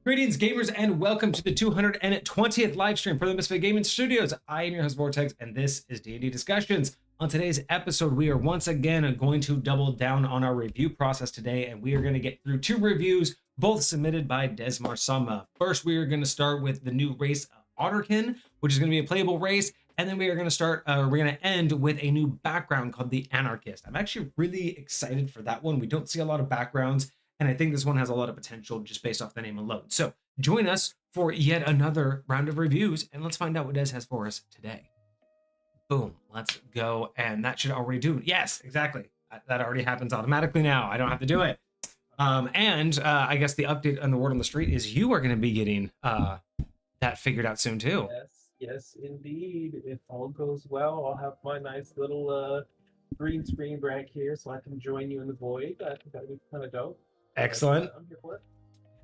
Greetings, gamers, and welcome to the 220th live stream for the Misfit Gaming Studios. I am your host, Vortex, and this is D&D Discussions. On today's episode, we are once again going to double down on our review process today, and we are going to get through two reviews, both submitted by Desmar Sama. First, we are going to start with the new race, Otterkin, which is going to be a playable race, and then we are going to end with a new background called the Anarchist. I'm actually really excited for that one. We don't see a lot of backgrounds, and I think this one has a lot of potential just based off the name alone. So join us for yet another round of reviews, and let's find out what Des has for us today. Boom, let's go. And that should already do it. Yes, exactly. That already happens automatically now. I don't have to do it. I guess the update on the word on the street is you are going to be getting that figured out soon too. Yes, indeed. If all goes well, I'll have my nice little green screen back here so I can join you in the void. I think that'd be kind of dope. Excellent. I'm here for it.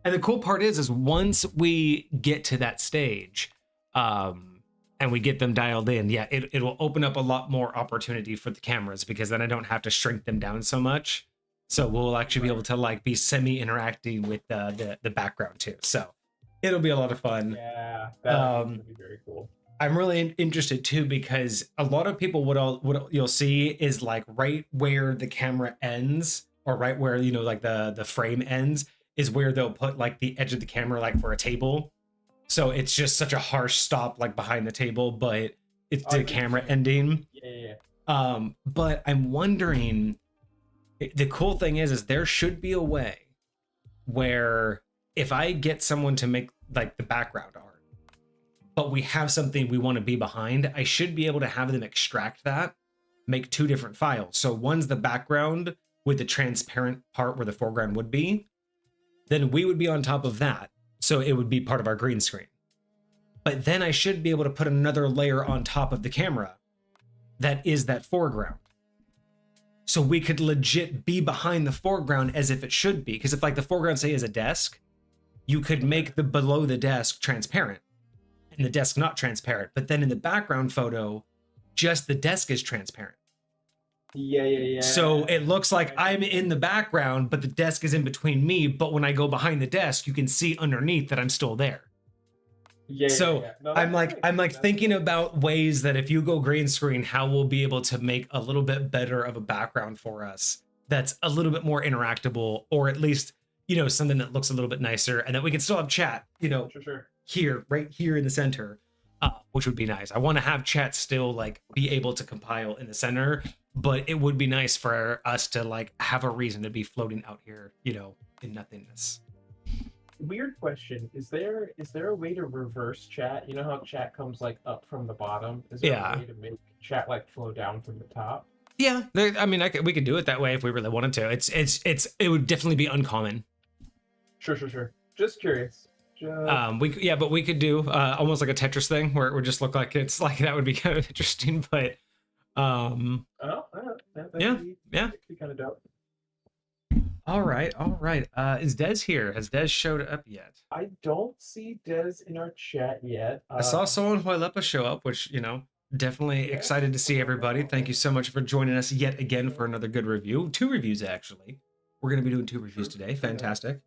And the cool part is once we get to that stage, and we get them dialed in, yeah, it will open up a lot more opportunity for the cameras, because then I don't have to shrink them down so much. So we'll actually be able to like be semi-interacting with the background too. So it'll be a lot of fun. Yeah, that'd be very cool. I'm really interested too, because a lot of people, what you'll see is like right where the camera ends, or right where, you know, like the frame ends, is where they'll put like the edge of the camera, like for a table. So it's just such a harsh stop, like behind the table, but it's the camera ending. Yeah. But I'm wondering, the cool thing is there should be a way where if I get someone to make like the background art, but we have something we want to be behind, I should be able to have them extract that, make two different files. So one's the background with the transparent part where the foreground would be, then we would be on top of that. So it would be part of our green screen. But then I should be able to put another layer on top of the camera that is that foreground. So we could legit be behind the foreground as if it should be. Because if like the foreground, say, is a desk, you could make the below the desk transparent and the desk not transparent. But then in the background photo, just the desk is transparent. Yeah. So it looks like I'm in the background, but the desk is in between me. But when I go behind the desk, you can see underneath that I'm still there. Yeah. No, I'm like thinking about ways that if you go green screen, how we'll be able to make a little bit better of a background for us that's a little bit more interactable, or at least, you know, something that looks a little bit nicer, and that we can still have chat, you know, sure. Here, right here in the center, which would be nice. I want to have chat still like be able to compile in the center, but it would be nice for us to like have a reason to be floating out here, you know, in nothingness. Weird question. Is there a way to reverse chat? You know how chat comes like up from the bottom? Is there a way to make chat like flow down from the top? Yeah, I mean, we could do it that way if we really wanted to. It would definitely be uncommon. Sure. Just curious. But we could do almost like a Tetris thing where it would just look like it's like, that would be kind of interesting. But that'd be kind of dope. All right. Is Des here? Has Des showed up yet? I don't see Des in our chat yet. I saw someone Hoilepa show up, which, you know, definitely excited to see everybody. Thank you so much for joining us yet again for another good review. Two reviews, actually. We're going to be doing two reviews today. Fantastic.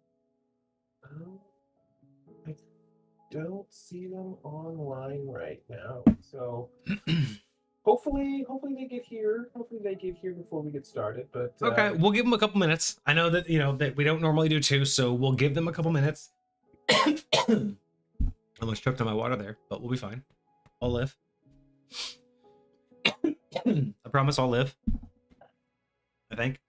I don't see them online right now. So hopefully they get here. Hopefully they get here before we get started. But okay, we'll give them a couple minutes. I know that, you know, that we don't normally do two, so we'll give them a couple minutes. Almost choked on my water there, but we'll be fine. I'll live. I promise I'll live. I think.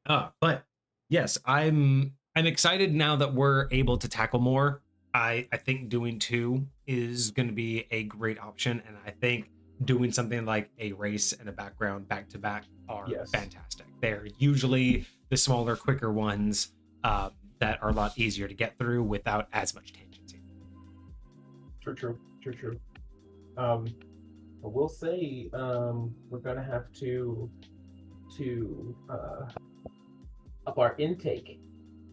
But yes, I'm excited now that we're able to tackle more. I think doing two is going to be a great option, and I think doing something like a race and a background back to back are fantastic. They're usually the smaller, quicker ones that are a lot easier to get through without as much tangency. True. I will say we're gonna have to up our intake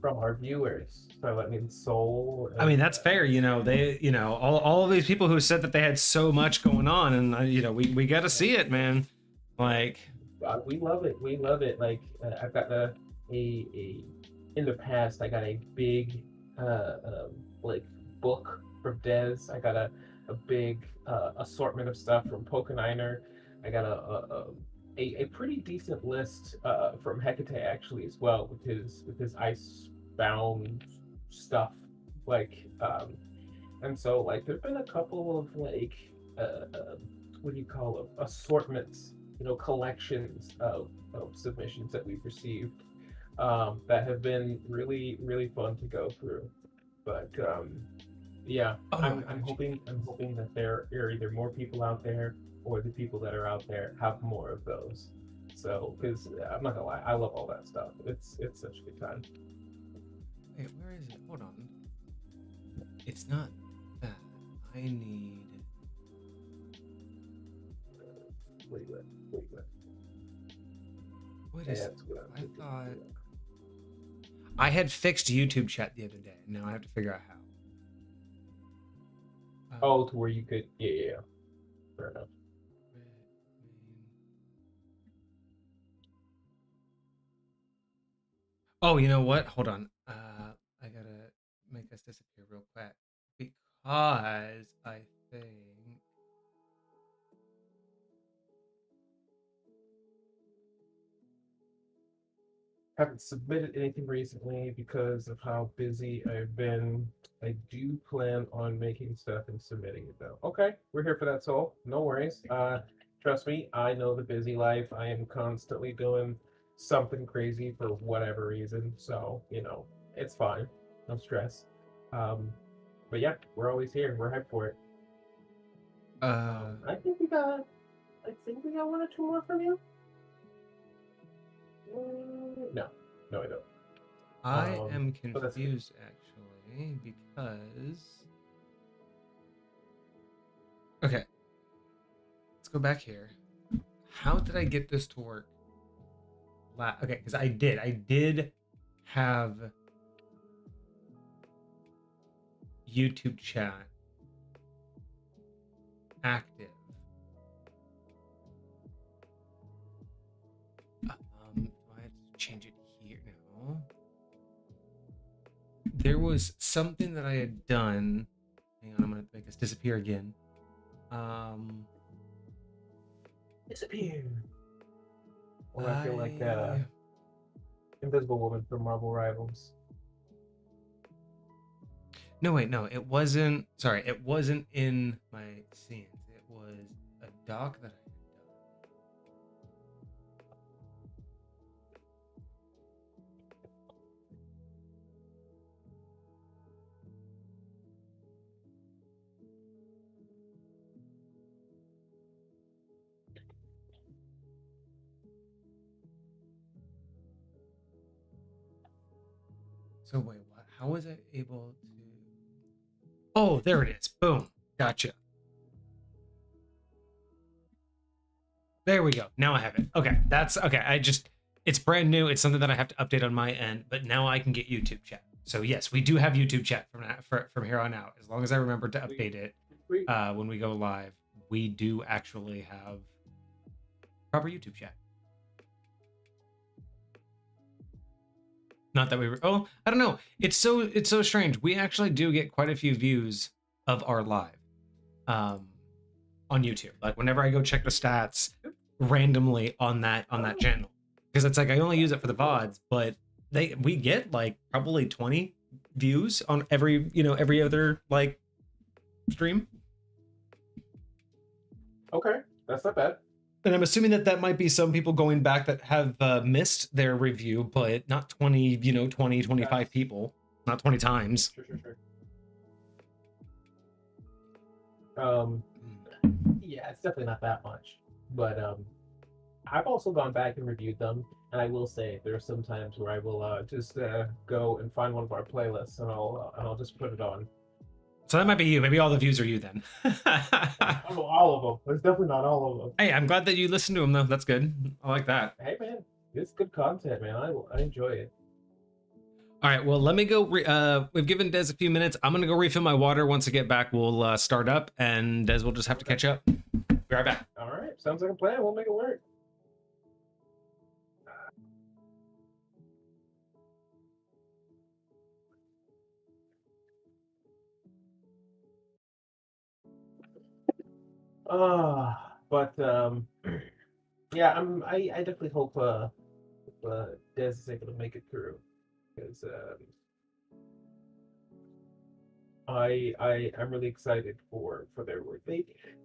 from our viewers. So I mean, Soul. I mean, that's fair. You know, they, you know, all of these people who said that they had so much going on, and you know, we got to see it, man. Like, we love it. Like, I've got a in the past, I got a big like book from Des. I got a big assortment of stuff from Pokeniner. I got a pretty decent list from Hecate actually as well with his ice-bound stuff. Like and so like there've been a couple of like what do you call them, assortments, collections of submissions that we've received that have been really really fun to go through. But yeah, Oh, I'm hoping that there are either more people out there or the people that are out there have more of those. So, because I'm not gonna lie, I love all that stuff. It's such a good time. Wait, where is it? Hold on. It's not that. I need. Wait. What is? I thought I had fixed YouTube chat the other day. Now I have to figure out how. Oh, to where you could, yeah. Fair enough. Oh, you know what? Hold on. I gotta make this disappear real quick because I think. Haven't submitted anything recently because of how busy I've been. I do plan on making stuff and submitting it though. Okay, we're here for that, Soul. No worries. Trust me, I know the busy life. I am constantly doing something crazy for whatever reason. So, it's fine. No stress. But yeah, we're always here. We're hyped for it. I think we got one or two more from you. No, I don't. I am confused actually because. Okay. Let's go back here. How did I get this to work? Okay, because I did have YouTube chat active. Do I have to change it here now? There was something that I had done. Hang on, I'm gonna make this disappear again. Disappear. Or I feel like Invisible Woman from Marvel Rivals. No, wait, no, it wasn't. Sorry, it wasn't in my scenes. It was a doc that I had done. So wait, what? How was I able to? Oh, there it is. Boom. Gotcha. There we go. Now I have it. Okay, that's okay. It's brand new. It's something that I have to update on my end, but now I can get YouTube chat. So yes, we do have YouTube chat from here on out. As long as I remember to update it when we go live, we do actually have proper YouTube chat. Not that we were. Oh, I don't know. It's so strange. We actually do get quite a few views of our live on YouTube. Like whenever I go check the stats randomly on that channel, because it's like I only use it for the VODs, but we get like probably 20 views on every other like stream. Okay, that's not bad. And I'm assuming that might be some people going back that have missed their review, but not 20, 25 people, not 20 times. Sure. Yeah, it's definitely not that much, but I've also gone back and reviewed them, and I will say there are some times where I will just go and find one of our playlists, and I'll just put it on. So that might be you. Maybe all the views are you then. Oh, all of them. It's definitely not all of them. Hey, I'm glad that you listened to them though. That's good. I like that. Hey man, it's good content, man. I enjoy it. All right, well, let me go. We've given Des a few minutes. I'm gonna go refill my water. Once I get back, we'll start up, and Des will just have to catch up. Be right back. All right, sounds like a plan. We'll make it work. But yeah, I definitely hope Des is able to make it through because I'm really excited for their work.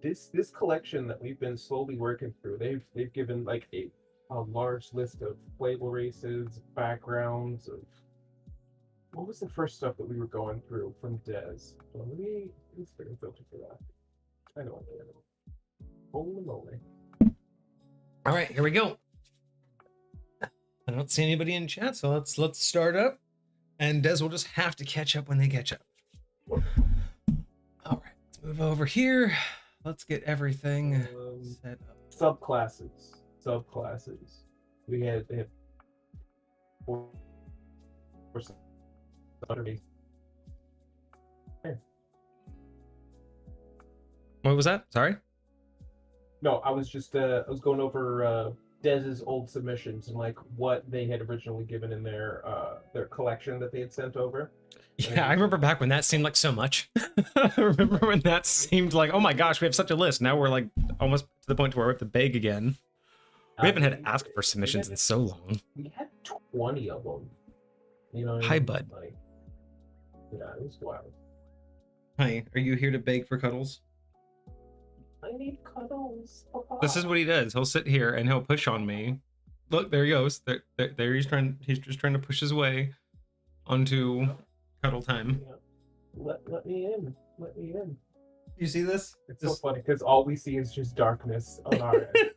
This collection that we've been slowly working through. They've given like a large list of playable races, backgrounds of what was the first stuff that we were going through from Des. Well, let's figure a filter for that. I know. Holy moly! All right, here we go. I don't see anybody in chat, so let's start up, and Des will just have to catch up when they catch up. All right, let's move over here. Let's get everything set up. Subclasses. They have four underneath. What was that? Sorry. No, I was just I was going over Dez's old submissions and like what they had originally given in their collection that they had sent over. Yeah, I remember back when that seemed like so much. I remember when that seemed like, oh my gosh, we have such a list. Now we're like almost to the point where we have to beg again. We haven't had to ask for submissions in so long. We had 20 of them. You know. Hi, bud. Like, yeah, it was wild. Hi, are you here to beg for cuddles? I need cuddles. Papa. This is what he does. He'll sit here and he'll push on me. Look, there he goes. There he's just trying to push his way onto cuddle time. Yeah. Let me in. Let me in. You see this? It's so funny because all we see is just darkness on our end.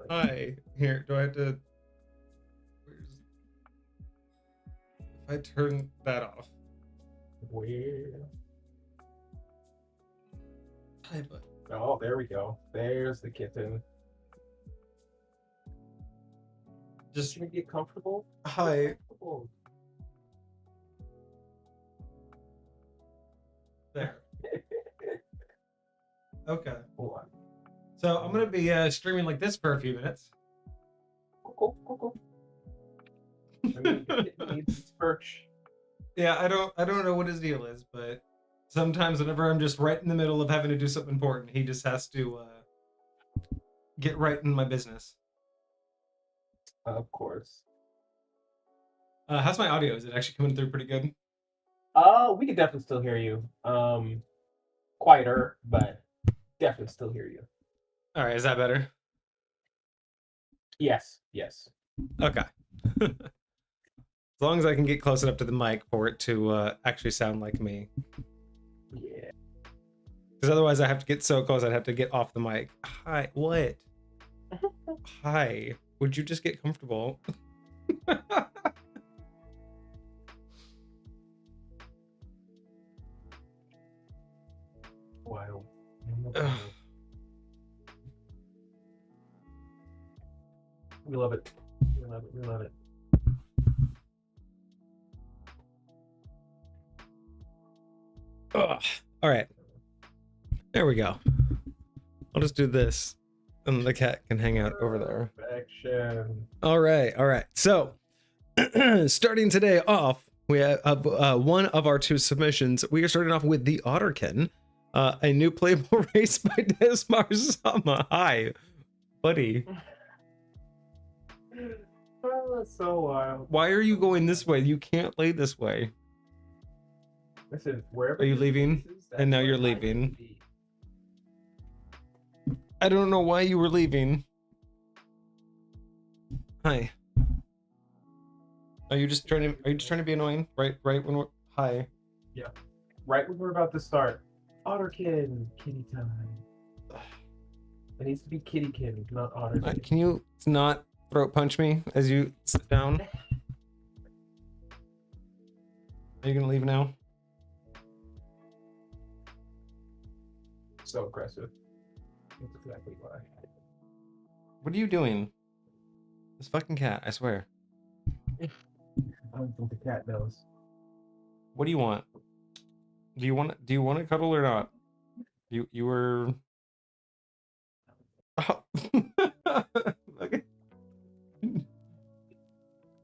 Hi. Here, do I have to... If I turn that off. Where? Hi, bud. Oh, there we go. There's the kitten. Just to get comfortable. Hi. There. Okay. Hold on. So I'm gonna be streaming like this for a few minutes. Cool. I mean, it needs its perch. Yeah, I don't know what his deal is, but sometimes whenever I'm just right in the middle of having to do something important, he just has to get right in my business. Of course. How's my audio? Is it actually coming through pretty good? We can definitely still hear you. Quieter, but definitely still hear you. All right, is that better? Yes. Okay. As long as I can get close enough to the mic for it to actually sound like me. Yeah. Because otherwise I have to get so close I'd have to get off the mic. Hi, what? Hi, would you just get comfortable? Wild. We love it. We love it. Ugh. All right. There we go. I'll just do this. And the cat can hang out over there. Perfection. All right. So, starting today off, we have one of our two submissions. We are starting off with the Otterkin, a new playable race by Desmar Sama. Hi, buddy. Oh, that's so wild. Why are you going this way? You can't lay this way. Listen, wherever Are you leaving? And now you're leaving. I don't know why you were leaving. Hi. Are you just trying to be annoying? Right when we're hi. Yeah. Right when we're about to start. Otterkin, kitty time. It needs to be kittykin, not Otterkin. Can you not throat punch me as you sit down? Are you gonna leave now? So aggressive. That's exactly why. What are you doing? This fucking cat, I swear. I don't think the cat knows. What do you want? Do you want to cuddle or not? You were oh. Okay.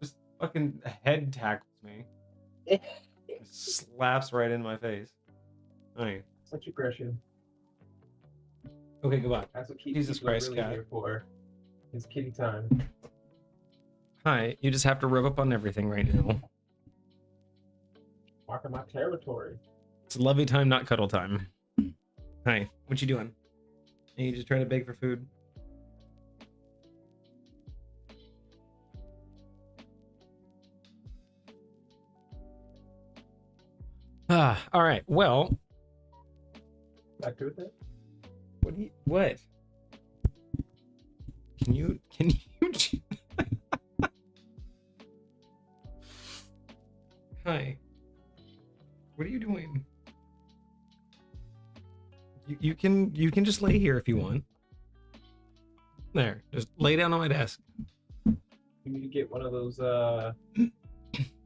Just fucking head tackles me. Slaps right in my face. Hi. Such aggression. Okay, goodbye. That's what Jesus people are Christ, really cat. here for. It's kitty time. Hi. You just have to rub up on everything right now. Marking my territory. It's lovey time, not cuddle time. Hi. What you doing? Are you just trying to beg for food? All right. Well, Back to it. what? Can you Hi. What are you doing? You can just lay here if you want. There. Just lay down on my desk. You need to get one of those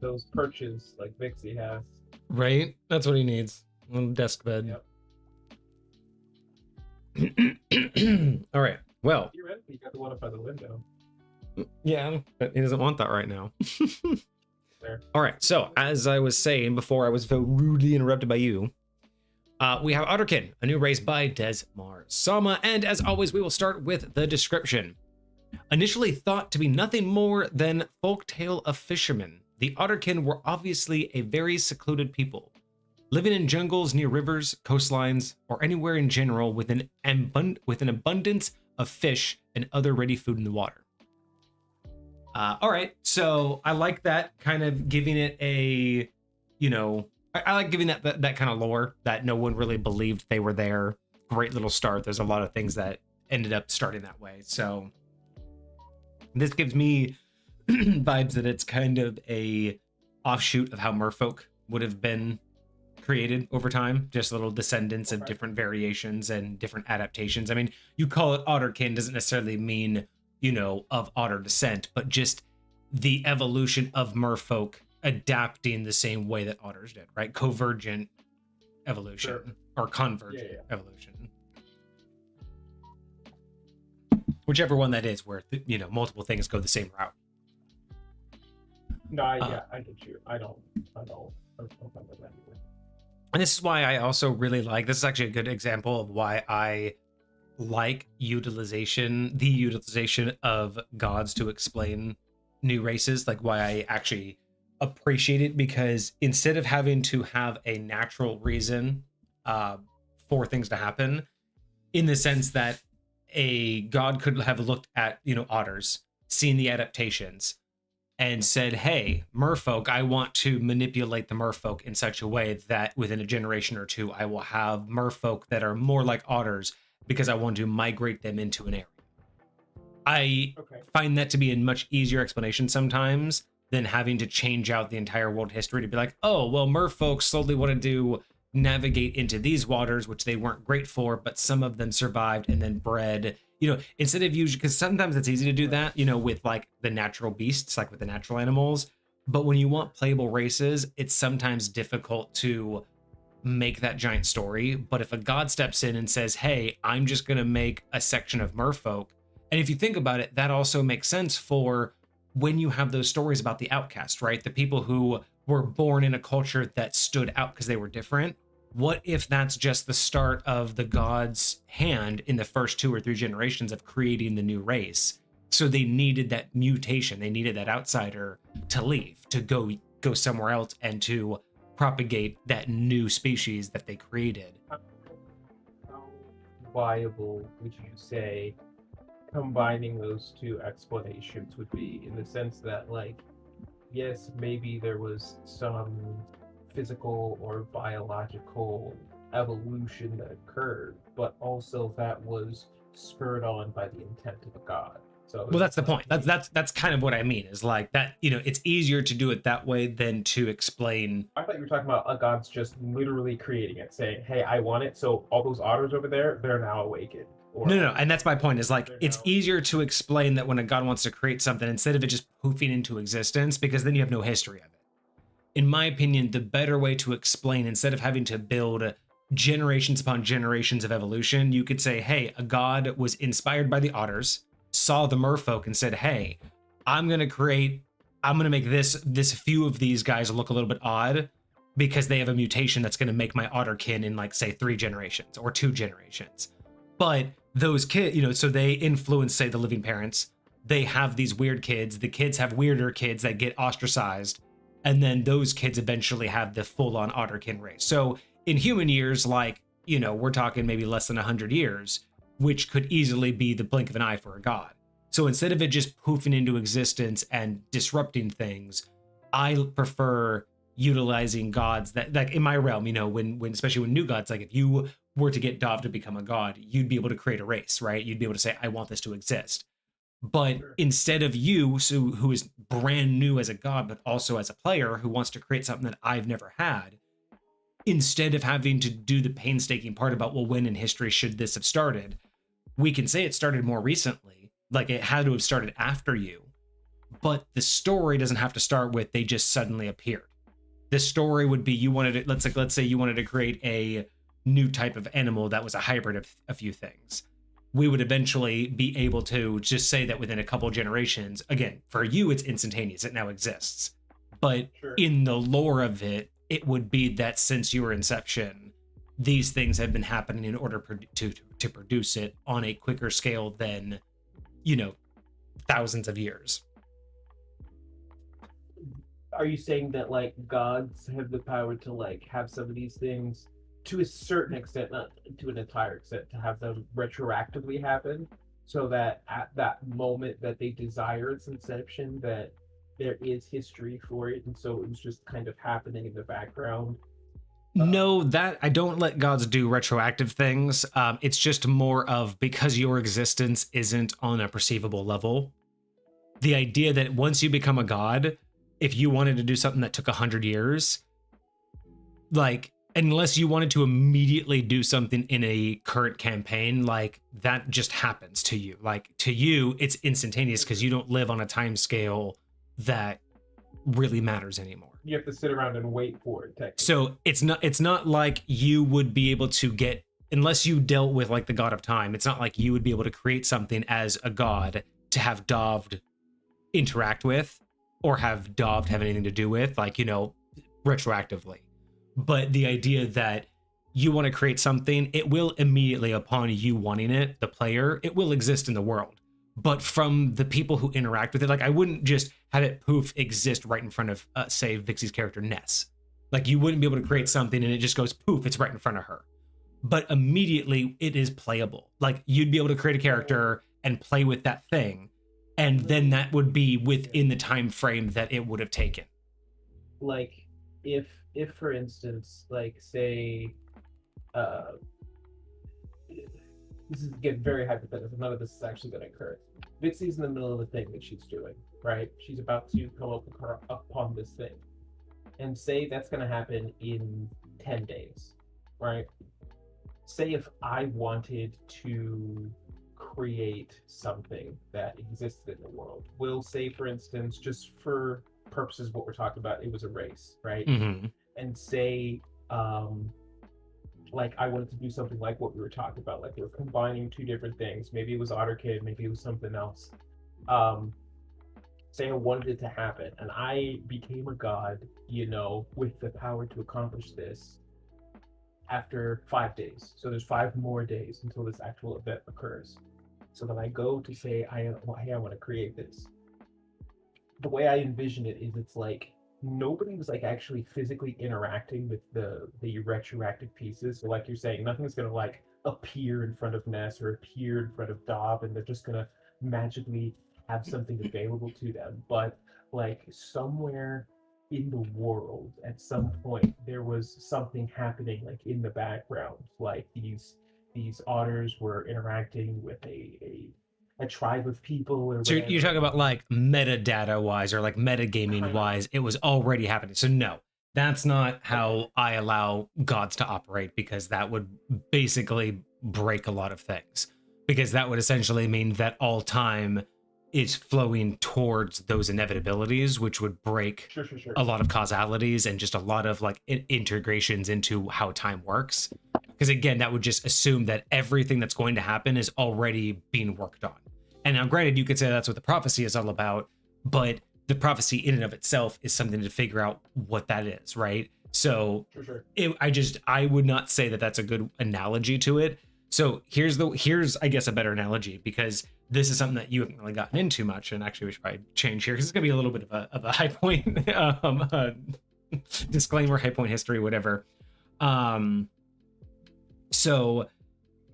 those perches like Vixie has. Right? That's what he needs. On the desk bed. Yep. All right. Well, You ready? You got the one up by the window. yeah, but he doesn't want that right now. There. All right. So, as I was saying before I was so rudely interrupted by you, we have Otterkin, a new race by Desmar Sama, and as always, we will start with the description. Initially thought to be nothing more than folktale of fishermen, the Otterkin were obviously a very secluded people, living in jungles near rivers, coastlines, or anywhere in general with an abundance of fish and other ready food in the water. All right, so I like that, kind of giving it a, I like giving that kind of lore that no one really believed they were there. Great little start. There's a lot of things that ended up starting that way. So this gives me vibes that it's kind of a offshoot of how merfolk would have been created over time, just little descendants of different variations and different adaptations. I mean, you call it Otterkin doesn't necessarily mean, of otter descent, but just the evolution of merfolk adapting the same way that otters did, right? Convergent evolution or convergent evolution. Whichever one that is, where multiple things go the same route. No, I get you. I don't remember that either. And this is why I also really like, this is actually a good example of why I like the utilization of gods to explain new races, like why I actually appreciate it, because instead of having to have a natural reason for things to happen, in the sense that a god could have looked at, otters, seen the adaptations, and said, hey, merfolk, I want to manipulate the merfolk in such a way that within a generation or two, I will have merfolk that are more like otters because I want to migrate them into an area. I find that to be a much easier explanation sometimes than having to change out the entire world history to be like, oh, well, merfolk slowly wanted to navigate into these waters, which they weren't great for, but some of them survived and then bred, instead of usually, because sometimes it's easy to do that, with like the natural beasts, like with the natural animals. But when you want playable races, it's sometimes difficult to make that giant story. But if a god steps in and says, hey, I'm just going to make a section of merfolk. And if you think about it, that also makes sense for when you have those stories about the outcast, right? The people who were born in a culture that stood out because they were different. What if that's just the start of the god's hand in the first 2 or 3 generations of creating the new race? So they needed that mutation. They needed that outsider to leave, to go somewhere else and to propagate that new species that they created. How viable would you say combining those two explanations would be, in the sense that, like, yes, maybe there was some physical or biological evolution that occurred, but also that was spurred on by the intent of a god. So well, that's the point. That's kind of what I mean, is like that, it's easier to do it that way than to explain. I thought you were talking about a god's just literally creating it, saying, hey, I want it, so all those otters over there, they're now awakened. No, and that's my point, is like, it's easier to explain that when a god wants to create something, instead of it just poofing into existence, because then you have no history of it. In my opinion, the better way to explain, instead of having to build generations upon generations of evolution, you could say, hey, a god was inspired by the otters, saw the merfolk and said, hey, I'm going to make this few of these guys look a little bit odd. because they have a mutation that's going to make my Otterkin in like say 3 generations or 2 generations. But those kids, you know, so they influence say the living parents. They have these weird kids. The kids have weirder kids that get ostracized, and then those kids eventually have the full-on Otterkin race. So in human years, like, you know, we're talking maybe less than 100 years, which could easily be the blink of an eye for a god. So instead of it just poofing into existence and disrupting things, I prefer utilizing gods that, like in my realm, you know, when especially when new gods, like if you were to get Dov to become a god, you'd be able to create a race, right? You'd be able to say, I want this to exist. But instead of you, so who is brand new as a god, but also as a player who wants to create something that I've never had, instead of having to do the painstaking part about, well, when in history should this have started? We can say it started more recently, like it had to have started after you, but the story doesn't have to start with they just suddenly appeared. The story would be you wanted to, let's say you wanted to create a new type of animal that was a hybrid of a few things. We would eventually be able to just say that within a couple generations, again, for you, it's instantaneous. It now exists. But in the lore of it, it would be that since your inception, these things have been happening in order to produce it on a quicker scale than, you know, thousands of years. Are you saying that like gods have the power to like have some of these things to a certain extent, not to an entire extent, to have them retroactively happen, so that at that moment that they desire its inception, that there is history for it, and so it was just kind of happening in the background? No, that I don't let gods do retroactive things. It's just more of because your existence isn't on a perceivable level. The idea that once you become a god, if you wanted to do something that took 100 years, like, unless you wanted to immediately do something in a current campaign, like that just happens to you. Like to you, it's instantaneous because you don't live on a time scale that really matters anymore. You have to sit around and wait for it, technically. So it's not like you would be able to get, unless you dealt with like the god of time, it's not like you would be able to create something as a god to have Dovd interact with or have Dovd have anything to do with, like, you know, retroactively. But the idea that you want to create something, it will immediately, upon you wanting it, the player, it will exist in the world. But from the people who interact with it, like I wouldn't just have it poof exist right in front of, say, Vixie's character Ness. Like you wouldn't be able to create something and it just goes poof, it's right in front of her. But immediately it is playable. Like you'd be able to create a character and play with that thing, and then that would be within the time frame that it would have taken. Like if for instance, like say, this is again very hypothetical, none of this is actually going to occur. Vixie's in the middle of the thing that she's doing, right? She's about to come upon this thing, and say that's going to happen in 10 days, right? Say if I wanted to create something that existed in the world, we'll say for instance, just for purposes of what we're talking about, it was a race, right? Mm-hmm. And say like I wanted to do something like what we were talking about, like we're combining two different things. Maybe it was Otterkin, maybe it was something else. Say I wanted it to happen and I became a god, you know, with the power to accomplish this after 5 days. So there's 5 more days until this actual event occurs. So then I go to say, hey, I want to create this. The way I envision it is it's like nobody was like actually physically interacting with the retroactive pieces. So like you're saying, nothing's gonna like appear in front of Ness or appear in front of Dob, and they're just gonna magically have something available to them. But like somewhere in the world at some point there was something happening like in the background, like these otters were interacting with a tribe of people or so you're talking about like metadata wise or like metagaming wise, it was already happening. So no, that's not how I allow gods to operate, because that would basically break a lot of things, because that would essentially mean that all time is flowing towards those inevitabilities, which would break a lot of causalities and just a lot of like integrations into how time works. Because again, that would just assume that everything that's going to happen is already being worked on. And now granted, you could say that's what the prophecy is all about, but the prophecy in and of itself is something to figure out what that is, right? So For sure. I would not say that that's a good analogy to it. So here's I guess a better analogy, because this is something that you haven't really gotten into much, and actually we should probably change here because it's gonna be a little bit of a high point disclaimer, high point history, whatever. So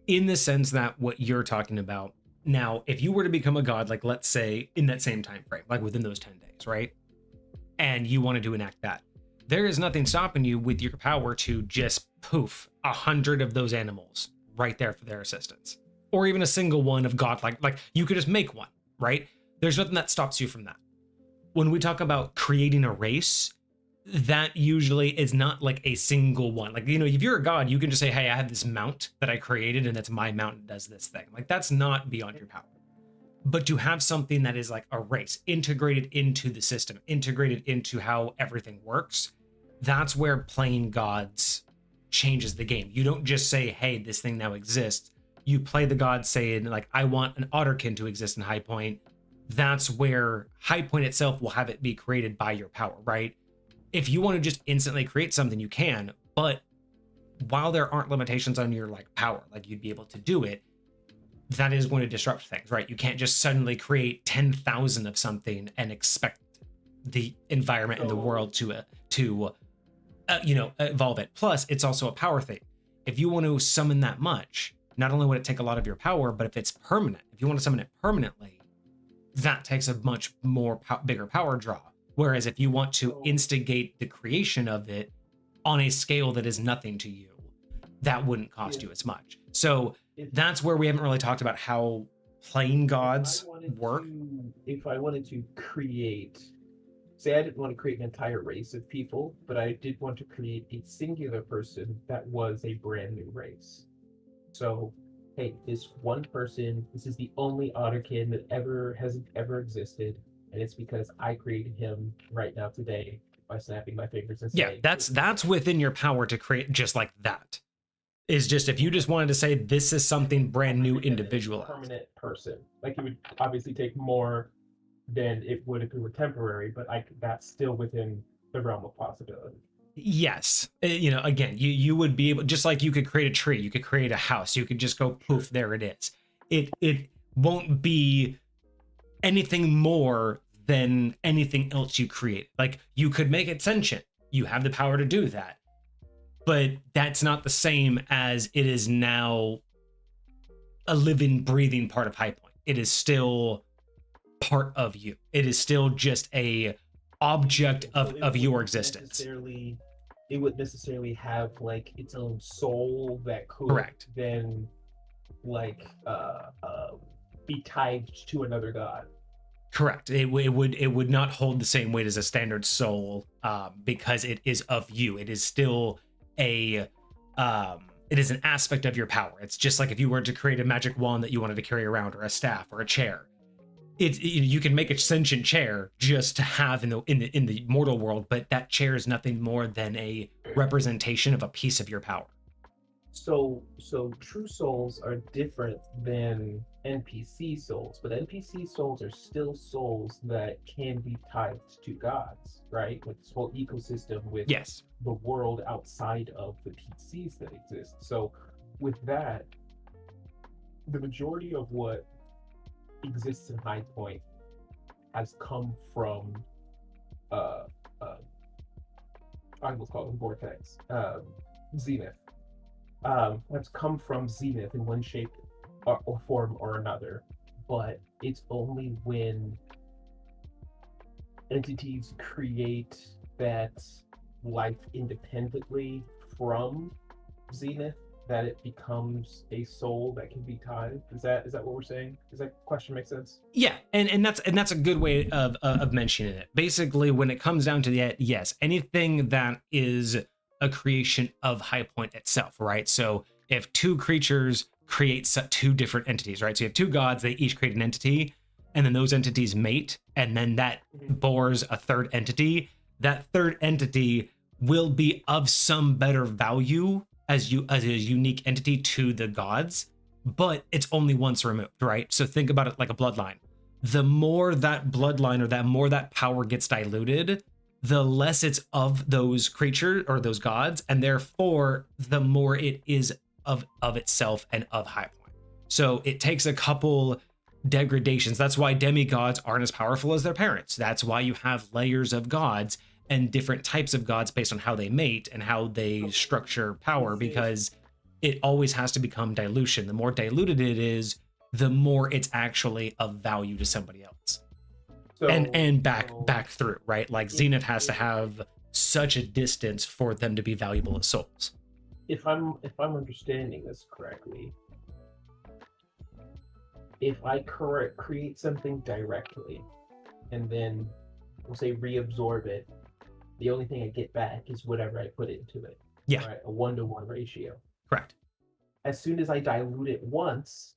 in the sense that what you're talking about now, if you were to become a god, like let's say in that same time frame, like within those 10 days, right? And you wanted to enact that, there is nothing stopping you with your power to just poof 100 of those animals right there for their assistance, or even a single one of god, like you could just make one, right? There's nothing that stops you from that. When we talk about creating a race, that usually is not like a single one. Like, you know, if you're a god, you can just say, hey, I have this mount that I created and that's my mount and does this thing. Like, that's not beyond your power. But to have something that is like a race integrated into the system, integrated into how everything works, that's where playing gods changes the game. You don't just say, hey, this thing now exists. You play the god saying, like, I want an Otterkin to exist in High Point. That's where High Point itself will have it be created by your power, right? If you want to just instantly create something, you can, but while there aren't limitations on your like power, like you'd be able to do it, that is going to disrupt things, right? You can't just suddenly create 10,000 of something and expect the environment and the world to evolve it. Plus, it's also a power thing. If you want to summon that much, not only would it take a lot of your power, but if it's permanent, if you want to summon it permanently, that takes a much more bigger power draw. Whereas if you want to instigate the creation of it on a scale that is nothing to you, that wouldn't cost you as much. So that's where we haven't really talked about how playing gods work. If I wanted to create, say I didn't want to create an entire race of people, but I did want to create a singular person that was a brand new race. So, hey, this one person, this is the only Otterkin that has ever existed. And it's because I created him right now today by snapping my fingers and saying, yeah, that's within your power to create just like that. Is just if you just wanted to say this is something brand new, individual, permanent person. Like it would obviously take more than it would if it were temporary, but that's still within the realm of possibility. Yes, you know, again, you would be able, just like you could create a tree, you could create a house, you could just go poof, there it is. It won't be anything more than anything else you create. Like you could make it sentient, you have the power to do that, but that's not the same as it is now a living, breathing part of High Point. It is still part of you. It is still just a object of your existence. It would necessarily have like its own soul that could correct then like be tied to another god. Correct. It would not hold the same weight as a standard soul, because it is of you. It is still it is an aspect of your power. It's just like if you were to create a magic wand that you wanted to carry around, or a staff, or a chair. You can make a sentient chair just to have in the mortal world, but that chair is nothing more than a representation of a piece of your power. So true souls are different than NPC souls, but NPC souls are still souls that can be tied to gods, right? With this whole ecosystem with yes, the world outside of the PCs that exist. So with that, the majority of what exists in High Point has come from I almost call them Vortex, Zenith. Has come from Zenith in one shape or form or another, but it's only when entities create that life independently from Zenith that it becomes a soul that can be tied. Is that what we're saying? Does that question make sense? Yeah, and that's a good way of mentioning it. Basically, when it comes down to that, yes, anything that is a creation of High Point itself, right? So if two creatures create two different entities, right? So you have two gods, they each create an entity, and then those entities mate, and then that bores a third entity. That third entity will be of some better value as a unique entity to the gods, but it's only once removed, right? So think about it like a bloodline. The more that bloodline or that more that power gets diluted, the less it's of those creatures or those gods, and therefore the more it is of itself and of High Point. So it takes a couple degradations. That's why demigods aren't as powerful as their parents. That's why you have layers of gods and different types of gods based on how they mate and how they structure power, because it always has to become dilution. The more diluted it is, the more it's actually of value to somebody else. So, And back through, right? Like Zenith has to have such a distance for them to be valuable as souls. If I'm understanding this correctly, if I create something directly and then we'll say reabsorb it, the only thing I get back is whatever I put into it. Yeah. Right? A 1-to-1 ratio. Correct. As soon as I dilute it once,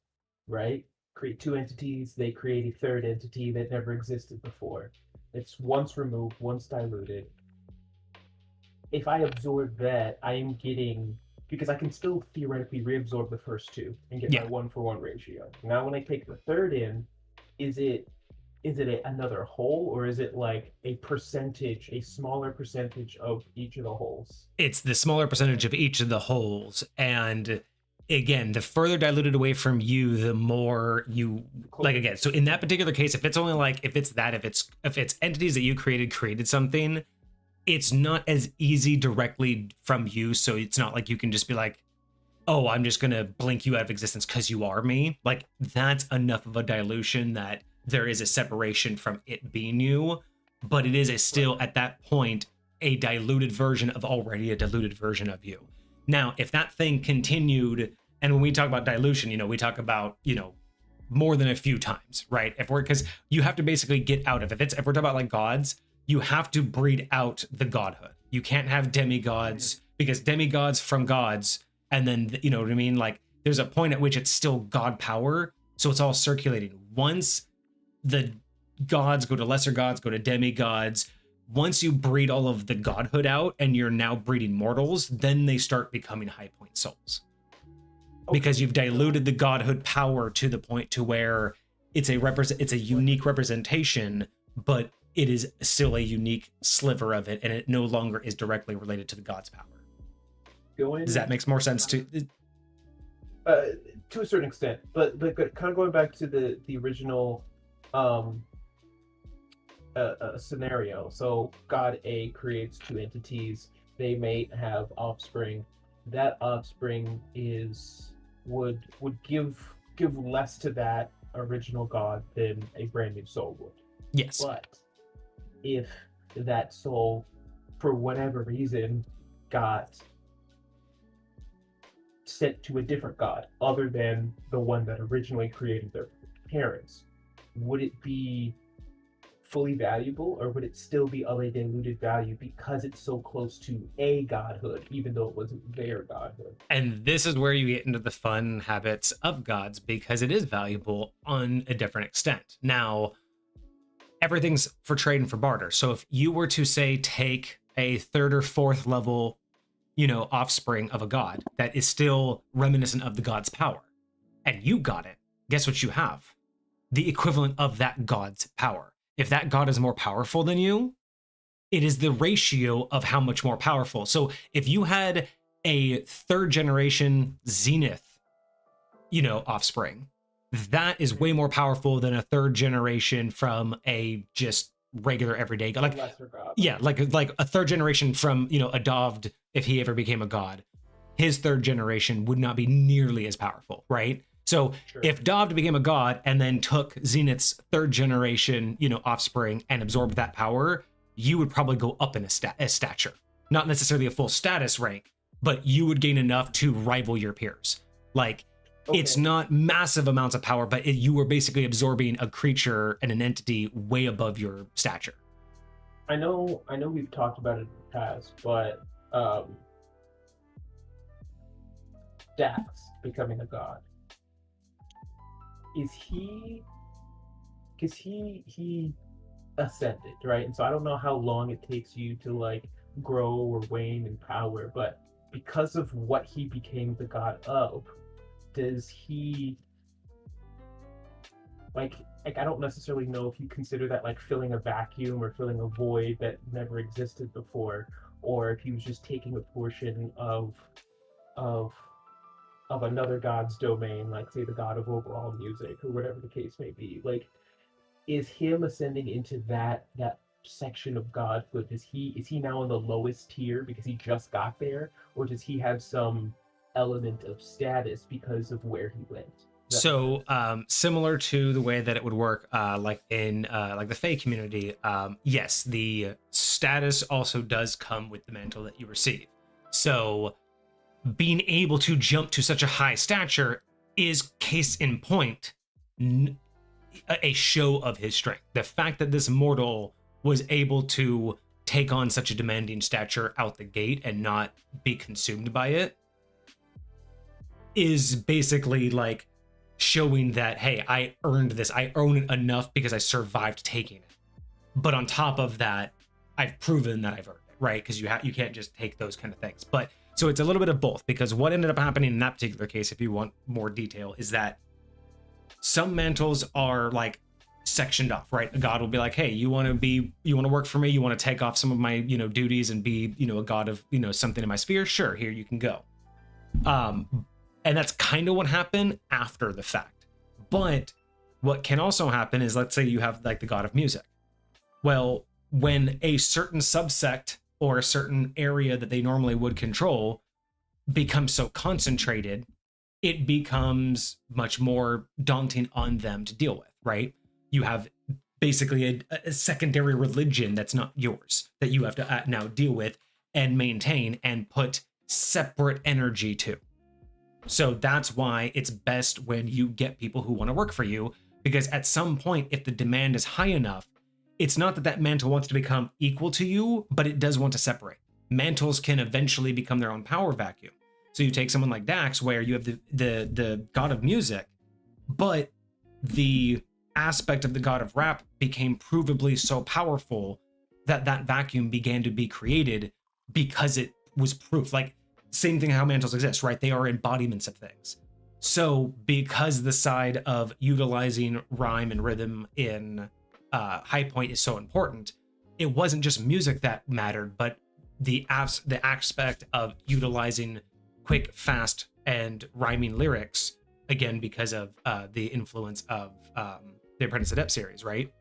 right? Create two entities, they create a third entity that never existed before. It's once removed, once diluted. If I absorb that, I am getting, because I can still theoretically reabsorb the first two and get my 1-for-1 ratio. Now when I take the third in, is it another whole, or is it like a percentage, a smaller percentage of each of the wholes? It's the smaller percentage of each of the wholes, and again, the further diluted away from you, the more you like. Again, so in that particular case, if it's only like if it's entities that you created something, it's not as easy directly from you. So it's not like you can just be like, oh, I'm just gonna blink you out of existence because you are me. Like that's enough of a dilution that there is a separation from it being you, but it is still at that point a diluted version of already a diluted version of you. Now, if that thing continued, and when we talk about dilution, we talk about, more than a few times, right? Because you have to basically get out of it. If we're talking about like gods, you have to breed out the godhood. You can't have demigods, because demigods from gods, and then, you know what I mean? Like there's a point at which it's still god power. So it's all circulating. Once the gods go to lesser gods, go to demigods, once you breed all of the godhood out and you're now breeding mortals, then they start becoming High Point souls. Because you've diluted the godhood power to the point to where it's a unique representation, but it is still a unique sliver of it, and it no longer is directly related to the god's power. Does that make more sense to a certain extent, but kind of going back to the original scenario. So God A creates two entities. They may have offspring. That offspring would give less to that original God than a brand new soul would. Yes. But if that soul, for whatever reason, got sent to a different God other than the one that originally created their parents, would it be fully valuable, or would it still be of a diluted value because it's so close to a godhood, even though it wasn't their godhood? And this is where you get into the fun habits of gods, because it is valuable on a different extent. Now, everything's for trade and for barter. So if you were to say take a third or fourth level, offspring of a god that is still reminiscent of the god's power, and you got it, guess what you have? The equivalent of that god's power. If that god is more powerful than you, it is the ratio of how much more powerful. So if you had a third generation Zenith, offspring, that is way more powerful than a third generation from a just regular everyday god. Like a third generation from, Adovd, if he ever became a god, his third generation would not be nearly as powerful, right? So if Dovd became a god and then took Zenith's third generation, offspring and absorbed that power, you would probably go up in a stature. Not necessarily a full status rank, but you would gain enough to rival your peers. Like, it's not massive amounts of power, but you were basically absorbing a creature and an entity way above your stature. I know we've talked about it in the past, but Dax becoming a god. Is he, because he ascended, right? And so I don't know how long it takes you to like grow or wane in power, but because of what he became the god of, does he, like, like I don't necessarily know if you consider that like filling a vacuum or filling a void that never existed before, or if he was just taking a portion of of another god's domain, like say the god of overall music or whatever the case may be. Like, is him ascending into that section of godhood? Is he now in the lowest tier because he just got there, or does he have some element of status because of where he went? So similar to the way that it would work like in like the Fae community, yes, the status also does come with the mantle that you receive. So being able to jump to such a high stature is, case in point, a show of his strength. The fact that this mortal was able to take on such a demanding stature out the gate and not be consumed by it is basically like showing that, hey, I earned this. I own it enough because I survived taking it. But on top of that, I've proven that I've earned it, right? Because you can't just take those kind of things. But so it's a little bit of both, because what ended up happening in that particular case, if you want more detail, is that some mantles are like sectioned off, right? A god will be like, hey, you want to work for me? You want to take off some of my, duties and be, a god of, something in my sphere? Sure, here you can go. And that's kind of what happened after the fact. But what can also happen is, let's say you have like the god of music. Well, when a certain subsect or a certain area that they normally would control becomes so concentrated, it becomes much more daunting on them to deal with, right? You have basically a secondary religion that's not yours, that you have to now deal with and maintain and put separate energy to. So that's why it's best when you get people who want to work for you, because at some point, if the demand is high enough, it's not that that mantle wants to become equal to you, but it does want to separate. Mantles can eventually become their own power vacuum. So you take someone like Dax, where you have the god of music, but the aspect of the god of rap became provably so powerful that that vacuum began to be created because it was proof. Like, same thing how mantles exist, right? They are embodiments of things. So because the side of utilizing rhyme and rhythm in High Point is so important, it wasn't just music that mattered, but the aspect of utilizing quick, fast, and rhyming lyrics, again, because of the influence of the Apprentice Adept series, right?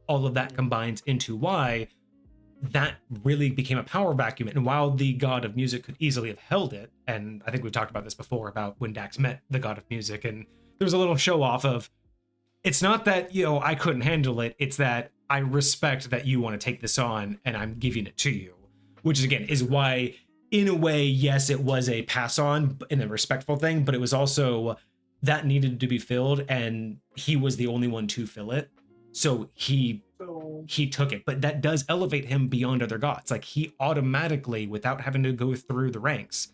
All of that combines into why that really became a power vacuum. And while the god of music could easily have held it, and I think we've talked about this before about when Dax met the god of music, and there was a little show off of, it's not that, I couldn't handle it, it's that I respect that you want to take this on and I'm giving it to you, which is, again, is why, in a way, yes, it was a pass on in a respectful thing, but it was also that needed to be filled, and he was the only one to fill it. So he took it, but that does elevate him beyond other gods. Like, he automatically, without having to go through the ranks,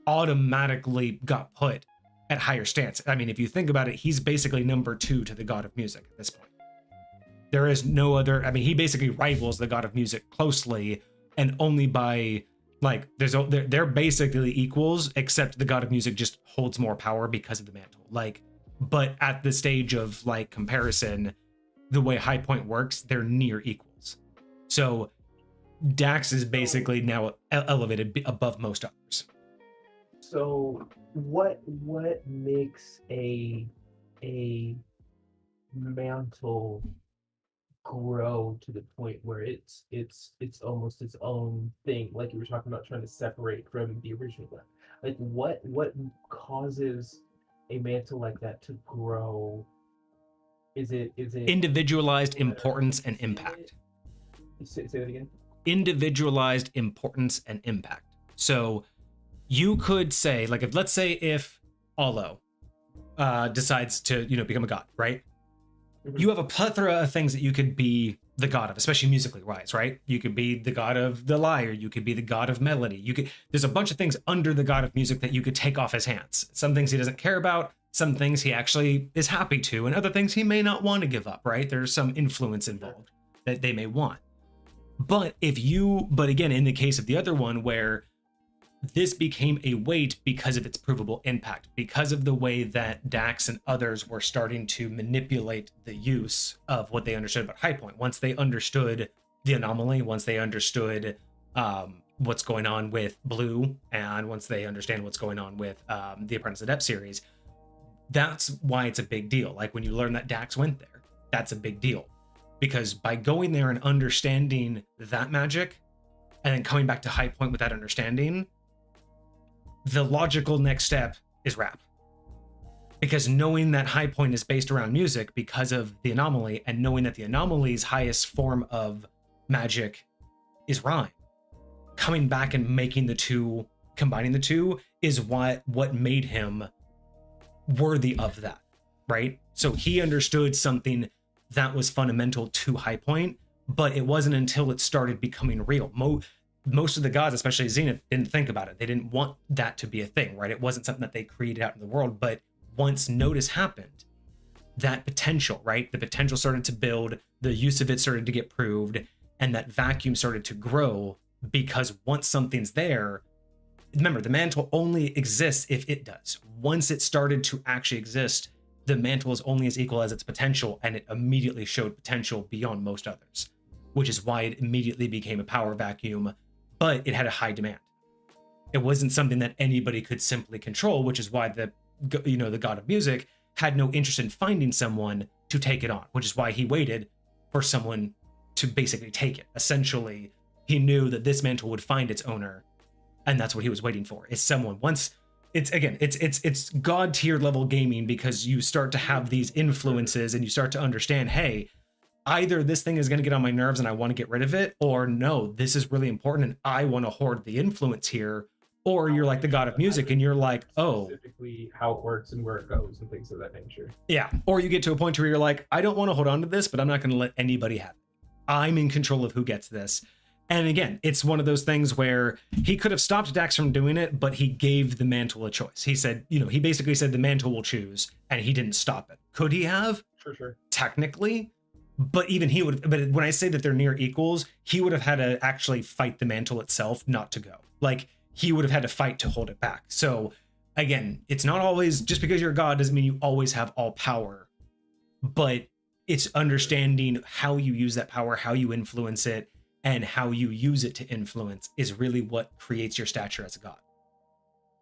automatically got put at higher stance. I mean, if you think about it, he's basically number 2 to the god of music at this point. There is no other, I mean, he basically rivals the god of music closely, and only by, like, they're basically equals, except the god of music just holds more power because of the mantle. Like, but at the stage of, like, comparison, the way High Point works, they're near equals. So Dax is basically now elevated above most others. So what makes a mantle grow to the point where it's almost its own thing, like you were talking about, trying to separate from the original one? Like, what causes a mantle like that to grow? Is it individualized importance and impact? Say that again. Individualized importance and impact. So you could say, like, let's say if Olo decides to, become a god, right? Mm-hmm. You have a plethora of things that you could be the god of, especially musically wise, right? You could be the god of the lyre, you could be the god of melody. There's a bunch of things under the god of music that you could take off his hands. Some things he doesn't care about, some things he actually is happy to, and other things he may not want to give up, right? There's some influence involved that they may want. But again, in the case of the other one, where this became a weight because of its provable impact, because of the way that Dax and others were starting to manipulate the use of what they understood about High Point. Once they understood the anomaly, once they understood what's going on with Blue, and once they understand what's going on with the Apprentice Adept series, that's why it's a big deal. Like when you learn that Dax went there, that's a big deal. Because by going there and understanding that magic, and then coming back to High Point with that understanding, the logical next step is rap. Because knowing that High Point is based around music because of the anomaly, and knowing that the anomaly's highest form of magic is rhyme, coming back and making the two, combining the two, is what made him worthy of that, right? So he understood something that was fundamental to High Point, but it wasn't until it started becoming real. Most of the gods, especially Zenith, didn't think about it. They didn't want that to be a thing, right? It wasn't something that they created out in the world. But once Notice happened, that potential, right? The potential started to build, the use of it started to get proved, and that vacuum started to grow, because once something's there, remember, the mantle only exists if it does. Once it started to actually exist, the mantle is only as equal as its potential, and it immediately showed potential beyond most others, which is why it immediately became a power vacuum. But it had a high demand. It wasn't something that anybody could simply control, which is why the god of music had no interest in finding someone to take it on, which is why he waited for someone to basically take it. Essentially, he knew that this mantle would find its owner, and that's what he was waiting for. Is someone, once it's god tier level gaming, because you start to have these influences and you start to understand, hey, either this thing is going to get on my nerves and I want to get rid of it, or no, this is really important and I want to hoard the influence here. Or you're like the god of music and you're like, oh, specifically how it works and where it goes and things of that nature. Yeah. Or you get to a point where you're like, I don't want to hold on to this, but I'm not going to let anybody have it. I'm in control of who gets this. And again, it's one of those things where he could have stopped Dax from doing it, but he gave the mantle a choice. He said, he basically said the mantle will choose, and he didn't stop it. Could he have? Sure. Technically. But even he would, but when I say that they're near equals, he would have had to actually fight the mantle itself not to go. Like, he would have had to fight to hold it back. So again, it's not always, just because you're a god doesn't mean you always have all power, but it's understanding how you use that power, how you influence it, and how you use it to influence is really what creates your stature as a god,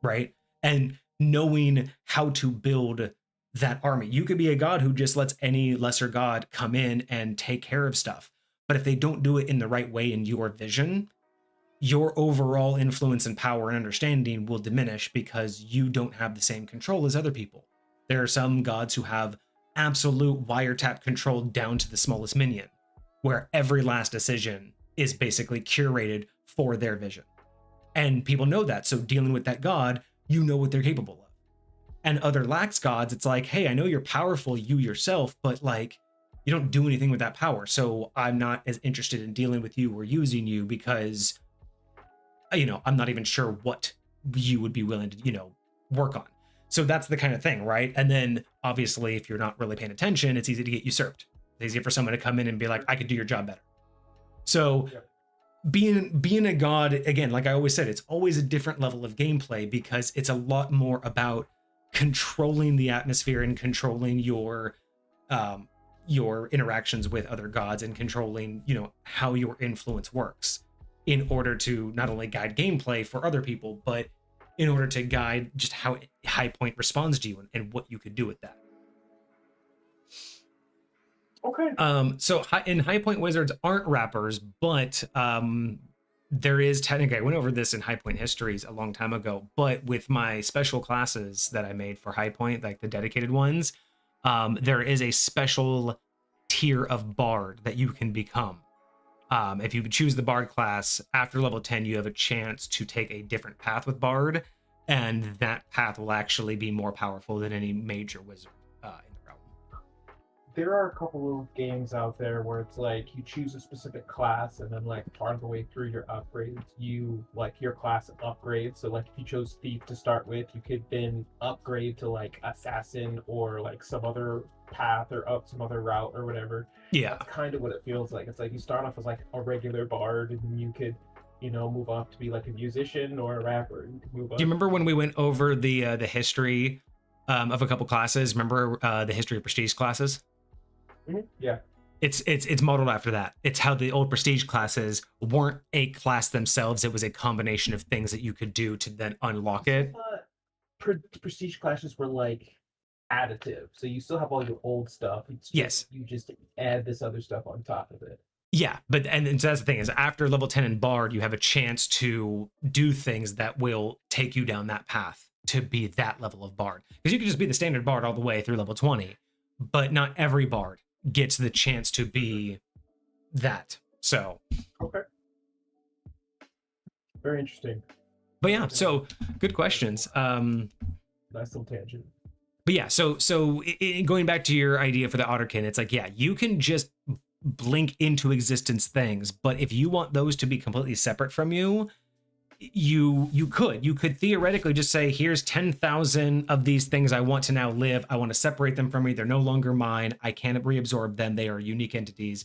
right? And knowing how to build that army. You could be a god who just lets any lesser god come in and take care of stuff. But if they don't do it in the right way in your vision, your overall influence and power and understanding will diminish because you don't have the same control as other people. There are some gods who have absolute wiretap control down to the smallest minion, where every last decision is basically curated for their vision. And people know that. So dealing with that god, you know what they're capable of. And other lax gods, it's like, hey, I know you're powerful, you yourself, but like, you don't do anything with that power. So I'm not as interested in dealing with you or using you because, I'm not even sure what you would be willing to, work on. So that's the kind of thing, right? And then obviously, if you're not really paying attention, it's easy to get usurped. It's easy for someone to come in and be like, I could do your job better. So being a god, again, like I always said, it's always a different level of gameplay because it's a lot more about controlling the atmosphere and controlling your interactions with other gods and controlling, how your influence works in order to not only guide gameplay for other people, but in order to guide just how High Point responds to you and what you could do with that. Okay. So in High Point, wizards aren't rappers, but there is technically, I went over this in High Point Histories a long time ago, but with my special classes that I made for High Point, like the dedicated ones, there is a special tier of bard that you can become. If you choose the bard class, after level 10, you have a chance to take a different path with bard, and that path will actually be more powerful than any major wizard in the realm. There are a couple of games out there where it's like you choose a specific class, and then like part of the way through your upgrades, your class upgrades. So like if you chose thief to start with, you could then upgrade to like assassin or like some other path or up some other route or whatever. Yeah, that's kind of what it feels like. It's like you start off as like a regular bard, and you could move off to be like a musician or a rapper. You can move Do on. you remember when we went over the history of a couple classes? Remember the history of prestige classes? Yeah. It's modeled after that. It's how the old prestige classes weren't a class themselves. It was a combination of things that you could do to then unlock it. Prestige classes were like additive, so you still have all your old stuff. It's just, Yes. you just add this other stuff on top of it. Yeah, but and so that's the thing is after level 10 in Bard, you have a chance to do things that will take you down that path to be that level of Bard. Because you could just be the standard Bard all the way through level 20, but not every Bard gets the chance to be that. So Okay. Very interesting. but yeah, so good questions. Nice little tangent. But yeah, so going back to your idea for the Otterkin, it's like, yeah, you can just blink into existence things, but if you want those to be completely separate from you, you could theoretically just say, here's 10,000 of these things I want to now live. I want to separate them from me. They're no longer mine. I can't reabsorb them. They are unique entities.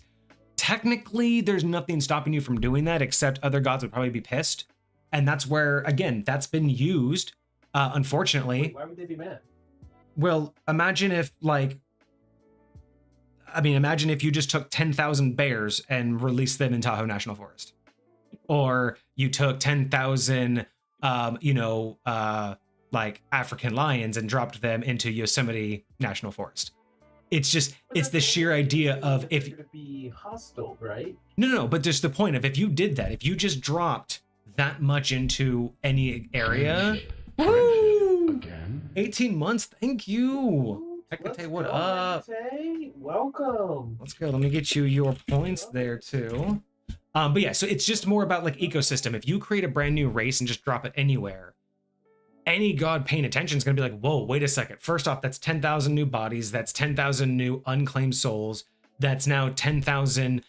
Technically, there's nothing stopping you from doing that, except other gods would probably be pissed. And that's where, again, that's been used, unfortunately. Wait, why would they be mad? Well, imagine if imagine if you just took 10,000 bears and released them in Tahoe National Forest. Or you took 10,000, like African lions and dropped them into Yosemite National Forest. It's just, it's the sheer idea of if... It's going to be hostile, right? No, but just the point of if you did that, if you just dropped that much into any area... Woo! 18 months, thank you. Hecate, what up? Welcome. Let's go. Let me get you your points there too. But yeah, so it's just more about like ecosystem. If you create a brand new race and just drop it anywhere, any god paying attention is going to be like, whoa, wait a second. First off, that's 10,000 new bodies. That's 10,000 new unclaimed souls. That's now 10,000,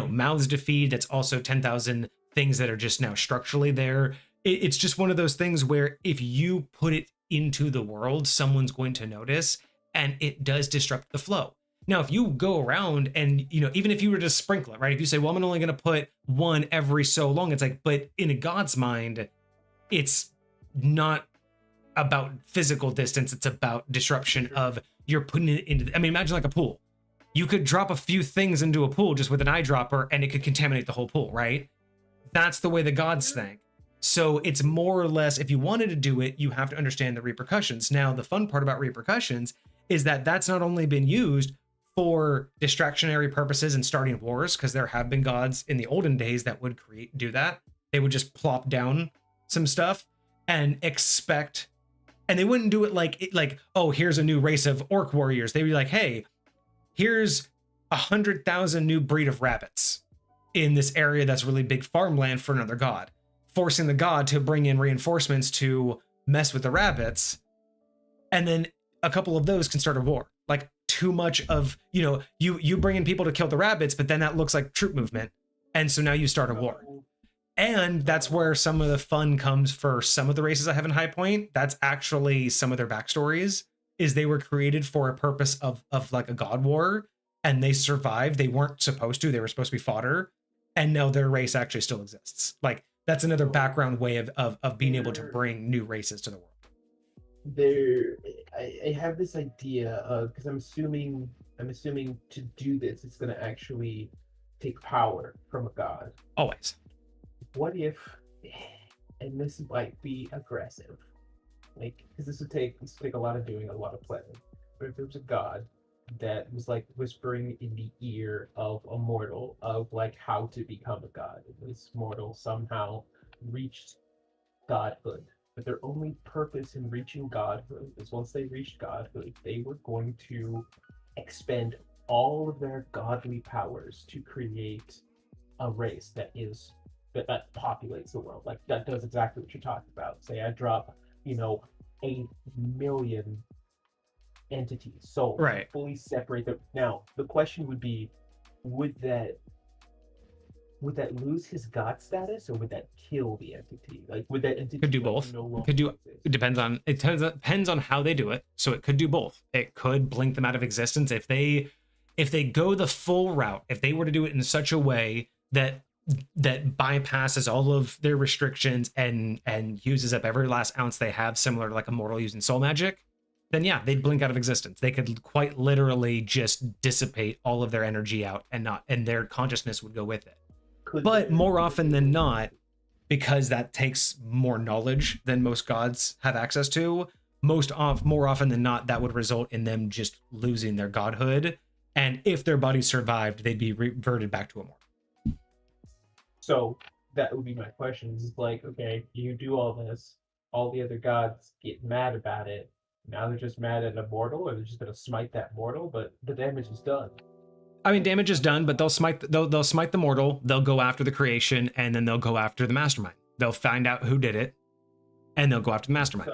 mouths to feed. That's also 10,000 things that are just now structurally there. It's just one of those things where if you put it into the world, someone's going to notice, and it does disrupt the flow. Now, if you go around and, even if you were to sprinkle it, right? If you say, well, I'm only going to put one every so long, it's like, but in a god's mind, it's not about physical distance. It's about disruption of you're putting it into, imagine like a pool. You could drop a few things into a pool just with an eyedropper and it could contaminate the whole pool, right? That's the way the gods think. So it's more or less, if you wanted to do it, you have to understand the repercussions. Now, the fun part about repercussions is that that's not only been used for distractionary purposes and starting wars, because there have been gods in the olden days that would do that. They would just plop down some stuff and expect, and they wouldn't do it like, oh, here's a new race of orc warriors. They'd be like, hey, here's 100,000 new breed of rabbits in this area that's really big farmland for another god, forcing the god to bring in reinforcements to mess with the rabbits. And then a couple of those can start a war. Like too much of, you bring in people to kill the rabbits, but then that looks like troop movement. And so now you start a war. And that's where some of the fun comes for some of the races I have in High Point. That's actually some of their backstories, is they were created for a purpose of like a god war, and they survived. They weren't supposed to, they were supposed to be fodder. And now their race actually still exists. Like that's another background way of being able to bring new races to the world. I have this idea of, because I'm assuming to do this, it's going to actually take power from a god. Always. What if, and this might be aggressive, like, because this would take a lot of doing, a lot of planning. But if there was a god that was like whispering in the ear of a mortal of like how to become a god, and this mortal somehow reached godhood, but their only purpose in reaching godhood is once they reached godhood, they were going to expend all of their godly powers to create a race that populates the world. Like that does exactly what you're talking about. Say I drop, 8 million entities, so right, fully separate them. Now the question would be, would that lose his god status, or would that kill the entity? Like, would that entity could do both? Could do. It depends on how they do it. So it could do both. It could blink them out of existence if they go the full route. If they were to do it in such a way that that bypasses all of their restrictions and uses up every last ounce they have, similar to like a mortal using soul magic, then yeah, they'd blink out of existence. They could quite literally just dissipate all of their energy out, and their consciousness would go with it. But more often than not, because that takes more knowledge than most gods have access to, more often than not, that would result in them just losing their godhood. And if their bodies survived, they'd be reverted back to a mortal. So that would be my question. Is like, okay, you do all this, all the other gods get mad about it. Now they're just mad at a mortal, or they're just gonna smite that mortal, but the damage is done. I mean, damage is done, but they'll smite the mortal, they'll go after the creation, and then they'll go after the mastermind. They'll find out who did it, and they'll go after the mastermind.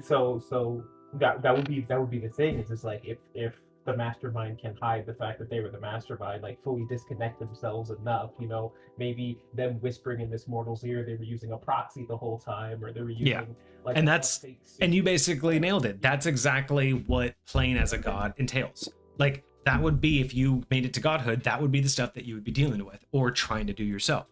So that would be the thing. Is just like if the mastermind can hide the fact that they were the mastermind, like fully disconnect themselves enough, you know, maybe them whispering in this mortal's ear they were using a proxy the whole time, or they were using like, and you basically nailed it. That's exactly what playing as a god entails. Like, that would be, if you made it to godhood, that would be the stuff that you would be dealing with or trying to do yourself.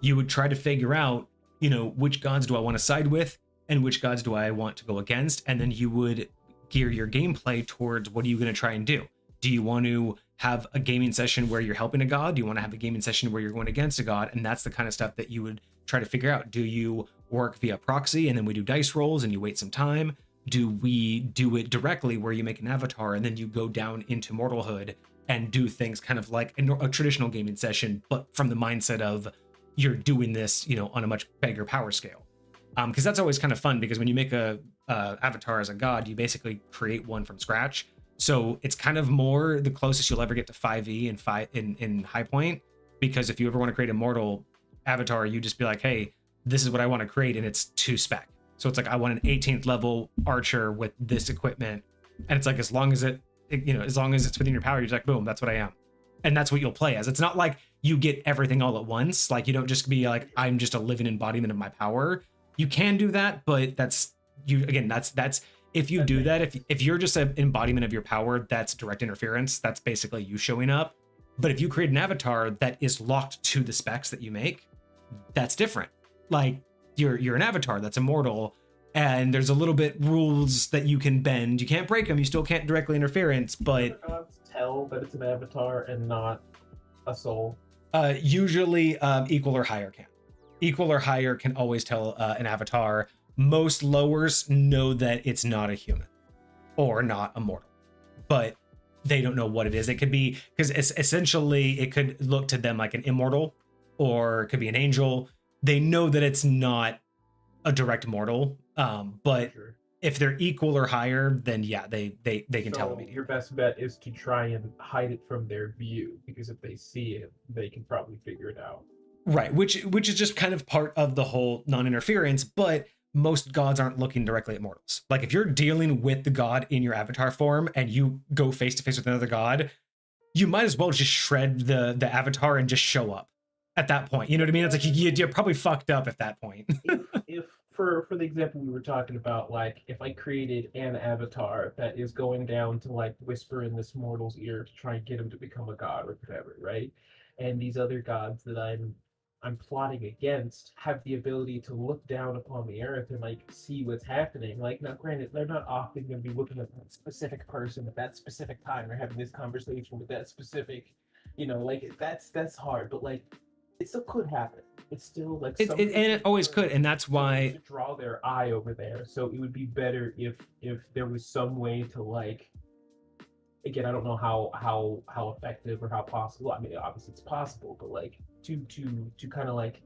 You would try to figure out, you know, which gods do I want to side with and which gods do I want to go against, and then you would gear your gameplay towards what are you going to try and do. Do you want to have a gaming session where you're helping a god? Do you want to have a gaming session where you're going against a god? And that's the kind of stuff that you would try to figure out. Do you work via proxy and then we do dice rolls and you wait some time? Do we do it directly where you make an avatar and then you go down into mortalhood and do things kind of like a traditional gaming session, but from the mindset of you're doing this, you know, on a much bigger power scale? Because that's always kind of fun, because when you make a avatar as a god, you basically create one from scratch. So it's kind of more the closest you'll ever get to 5e in high point, because if you ever want to create a mortal avatar, you just be like, hey, this is what I want to create, and it's 2 spec. So it's like, I want an 18th level archer with this equipment, and it's like, as long as as long as it's within your power, you're just like, boom, that's what I am. And that's what you'll play as. It's not like you get everything all at once. Like, you don't just be like, I'm just a living embodiment of my power. You can do that, but that's if you do that, if you're just an embodiment of your power, that's direct interference. That's basically you showing up. But if you create an avatar that is locked to the specs that you make, that's different. Like, you're an avatar that's immortal, and there's a little bit rules that you can bend. You can't break them. You still can't directly interference, but tell that it's an avatar and not a soul. Usually, equal or higher can. Equal or higher can always tell an avatar. Most lowers know that it's not a human or not a mortal, but they don't know what it is. It could be, because it's essentially, it could look to them like an immortal, or it could be an angel. They know that it's not a direct mortal, but sure, if they're equal or higher, then yeah, they can tell immediately. Your best bet is to try and hide it from their view, because if they see it, they can probably figure it out. Right, which is just kind of part of the whole non-interference, but most gods aren't looking directly at mortals. Like, if you're dealing with the god in your avatar form and you go face to face with another god, you might as well just shred the avatar and just show up at that point. You know what I mean? It's like you're probably fucked up at that point. if for the example we were talking about, like, if I created an avatar that is going down to like whisper in this mortal's ear to try and get him to become a god or whatever, right? And these other gods that I'm plotting against have the ability to look down upon the earth and like see what's happening. Like, now granted, they're not often going to be looking at that specific person at that specific time or having this conversation with that specific, you know, like that's hard, but like it still could happen. It's still like and it always could, and that's why to draw their eye over there. So it would be better if there was some way to, like, again, I don't know how effective or how possible. I mean, obviously it's possible, but like to kind of like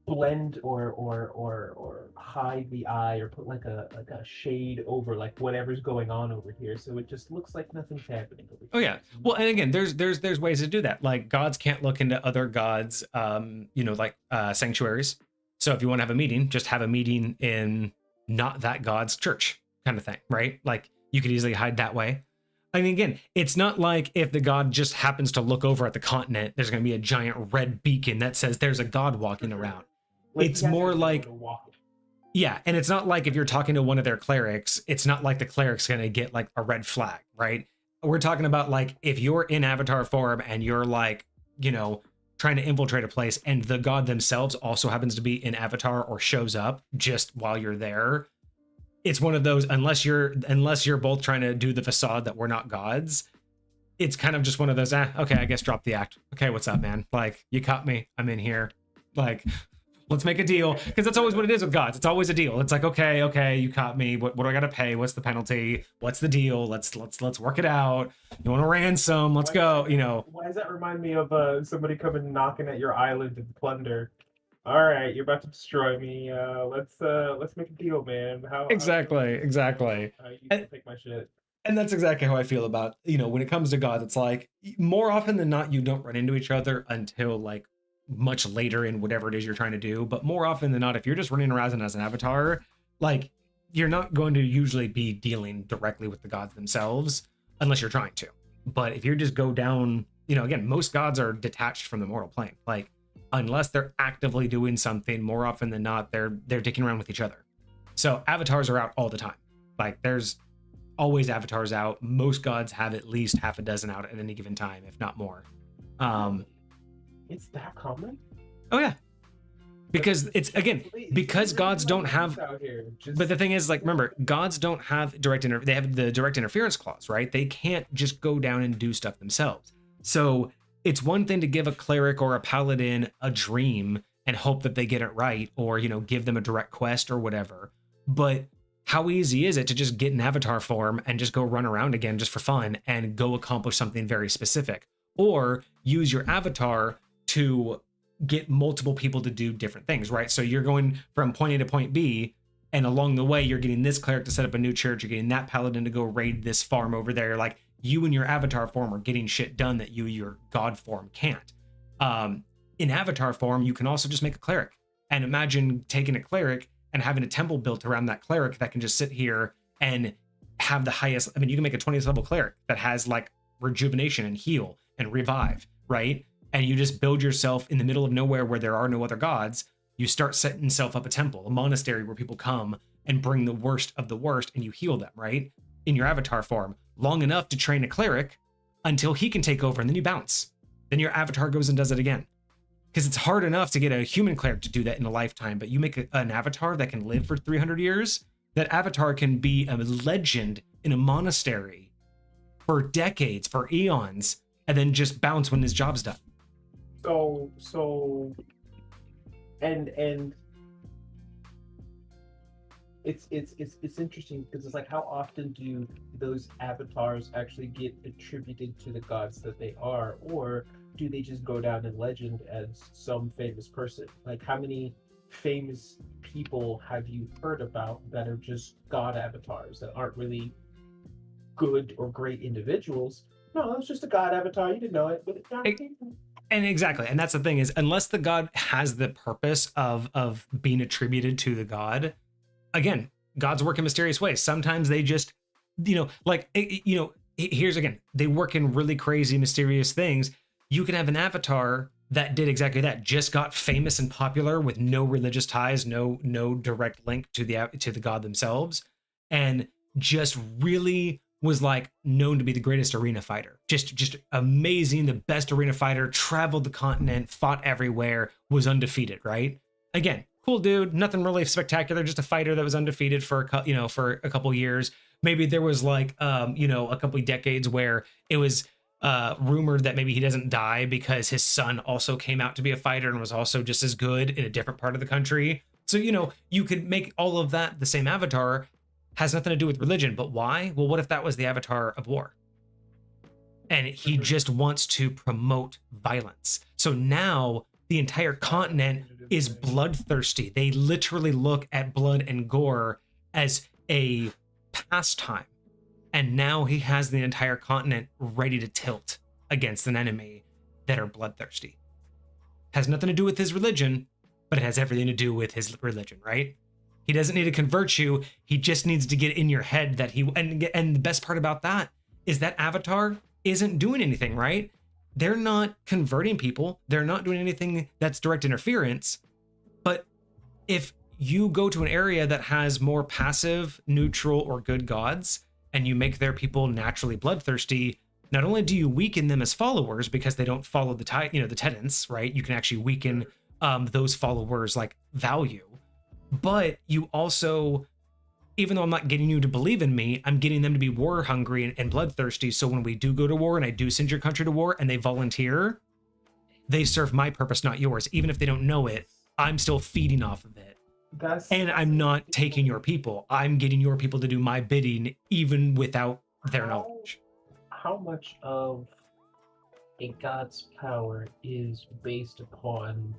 blend or hide the eye, or put like a shade over like whatever's going on over here, so it just looks like nothing's happening over here. Oh yeah. Well, and again, there's ways to do that. Like, gods can't look into other gods, like sanctuaries. So if you want to have a meeting, just have a meeting in not that god's church, kind of thing, right? Like, you could easily hide that way. I mean, again, it's not like if the god just happens to look over at the continent, there's going to be a giant red beacon that says there's a god walking around. Like, it's more like, yeah, and it's not like if you're talking to one of their clerics, it's not like the cleric's going to get like a red flag, right? We're talking about like if you're in avatar form and you're like trying to infiltrate a place and the god themselves also happens to be an avatar or shows up just while you're there, it's one of those, unless you're both trying to do the facade that we're not gods, it's kind of just one of those, okay, I guess drop the act. Okay, what's up, man? Like, you caught me, I'm in here. Like, let's make a deal. Because that's always what it is with gods. It's always a deal. It's like, okay, you caught me. What do I gotta pay? What's the penalty? What's the deal? Let's work it out. You want a ransom? Let's go. Why does that remind me of somebody coming knocking at your island and plunder? All right, you're about to destroy me. Let's make a deal, man. Exactly. How you can take my shit. And that's exactly how I feel about, when it comes to gods, it's like more often than not, you don't run into each other until like much later in whatever it is you're trying to do. But more often than not, if you're just running around as an avatar, like you're not going to usually be dealing directly with the gods themselves unless you're trying to. But if you just go down, again, most gods are detached from the mortal plane. Like unless they're actively doing something, more often than not, they're dicking around with each other. So avatars are out all the time. Like there's always avatars out. Most gods have at least half a dozen out at any given time, if not more. It's that common? Oh yeah. Because it's, again, because gods don't have, but the thing is, like, remember, gods don't have they have the direct interference clause, right? They can't just go down and do stuff themselves. So it's one thing to give a cleric or a paladin a dream and hope that they get it right, or, give them a direct quest or whatever. But how easy is it to just get an avatar form and just go run around again just for fun and go accomplish something very specific? Or use your avatar to get multiple people to do different things, right? So you're going from point A to point B, and along the way, you're getting this cleric to set up a new church, you're getting that paladin to go raid this farm over there. Like, you and your avatar form are getting shit done that your god form can't. In avatar form, you can also just make a cleric. And imagine taking a cleric and having a temple built around that cleric that can just sit here and have the highest, you can make a 20th level cleric that has like rejuvenation and heal and revive, right? And you just build yourself in the middle of nowhere where there are no other gods. You start setting yourself up a temple, a monastery where people come and bring the worst of the worst and you heal them, right? In your avatar form, long enough to train a cleric until he can take over, and then you bounce. Then your avatar goes and does it again. Because it's hard enough to get a human cleric to do that in a lifetime, but you make an avatar that can live for 300 years, that avatar can be a legend in a monastery for decades, for eons, and then just bounce when his job's done. And it's interesting because it's like, how often do those avatars actually get attributed to the gods that they are, or do they just go down in legend as some famous person? Like, how many famous people have you heard about that are just god avatars that aren't really good or great individuals? No, it's just a god avatar. You didn't know it, but it's not. And exactly, and that's the thing is, unless the god has the purpose of being attributed to the god, again, gods work in mysterious ways. Sometimes they just, here's again, they work in really crazy, mysterious things. You can have an avatar that did exactly that, just got famous and popular with no religious ties, no direct link to the god themselves, and just really was like known to be the greatest arena fighter, just amazing, the best arena fighter, traveled the continent, fought everywhere, was undefeated, right? Again, cool dude, nothing really spectacular, just a fighter that was undefeated for a couple years. Maybe there was like a couple of decades where it was rumored that maybe he doesn't die because his son also came out to be a fighter and was also just as good in a different part of the country. So you could make all of that the same avatar. Has nothing to do with religion, but why? Well, what if that was the avatar of war? And he just wants to promote violence. So now the entire continent is bloodthirsty. They literally look at blood and gore as a pastime. And now he has the entire continent ready to tilt against an enemy that are bloodthirsty. Has nothing to do with his religion, but it has everything to do with his religion, right? He doesn't need to convert you. He just needs to get in your head that and the best part about that is that avatar isn't doing anything, right? They're not converting people. They're not doing anything that's direct interference. But if you go to an area that has more passive, neutral, or good gods, and you make their people naturally bloodthirsty, not only do you weaken them as followers because they don't follow the the tenets, right? You can actually weaken those followers like value, but you also, even though I'm not getting you to believe in me, I'm getting them to be war hungry and bloodthirsty. So when we do go to war and I do send your country to war and they volunteer, they serve my purpose, not yours. Even if they don't know it, I'm still feeding off of it. And I'm not taking your people. I'm getting your people to do my bidding, even without their knowledge. How much of a god's power is based upon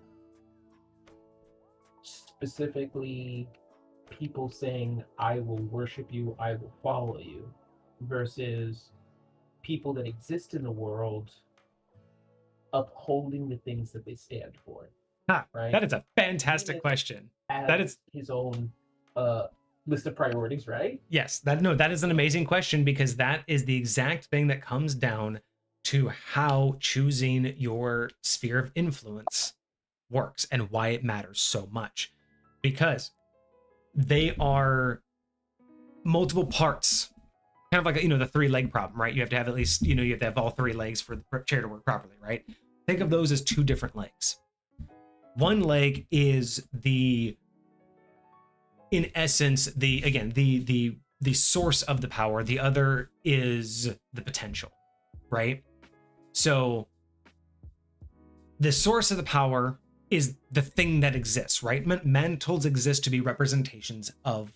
specifically people saying, I will worship you, I will follow you, versus people that exist in the world upholding the things that they stand for? Right? That is a fantastic question. That is his own list of priorities, right? Yes, that is an amazing question, because that is the exact thing that comes down to how choosing your sphere of influence works and why it matters so much. Because they are multiple parts, kind of like the 3-leg problem, right? You have to have at least, you have to have all 3 legs for the chair to work properly, right? Think of those as 2 different legs. One leg is in essence, the source of the power. The other is the potential, right? So the source of the power is the thing that exists, right? Mantles exist to be representations of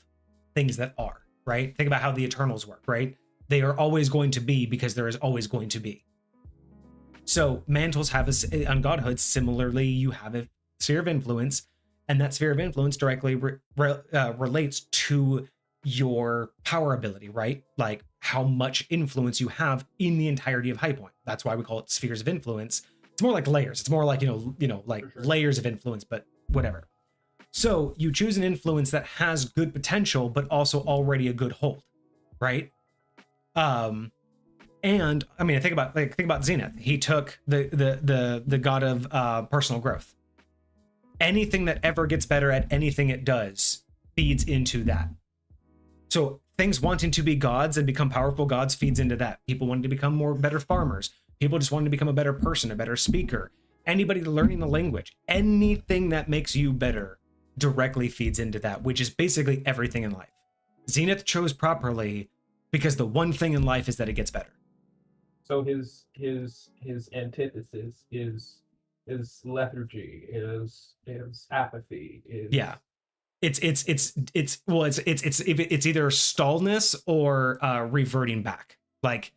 things that are, right? Think about how the Eternals work, right? They are always going to be because there is always going to be. So mantles have on godhood. Similarly, you have a sphere of influence, and that sphere of influence directly relates to your power ability, right? Like how much influence you have in the entirety of High Point. That's why we call it spheres of influence. It's more like layers. It's more like, like layers of influence, but whatever. So you choose an influence that has good potential, but also already a good hold, right? And I mean, think about Zenith. He took the god of personal growth. Anything that ever gets better at anything it does feeds into that. So things wanting to be gods and become powerful gods feeds into that. People wanting to become better farmers. People just wanting to become a better person, a better speaker. Anybody learning the language. Anything that makes you better directly feeds into that, which is basically everything in life. Zenith chose properly because the one thing in life is that it gets better. So his antithesis is lethargy, is apathy, is it's either stallness or reverting back, like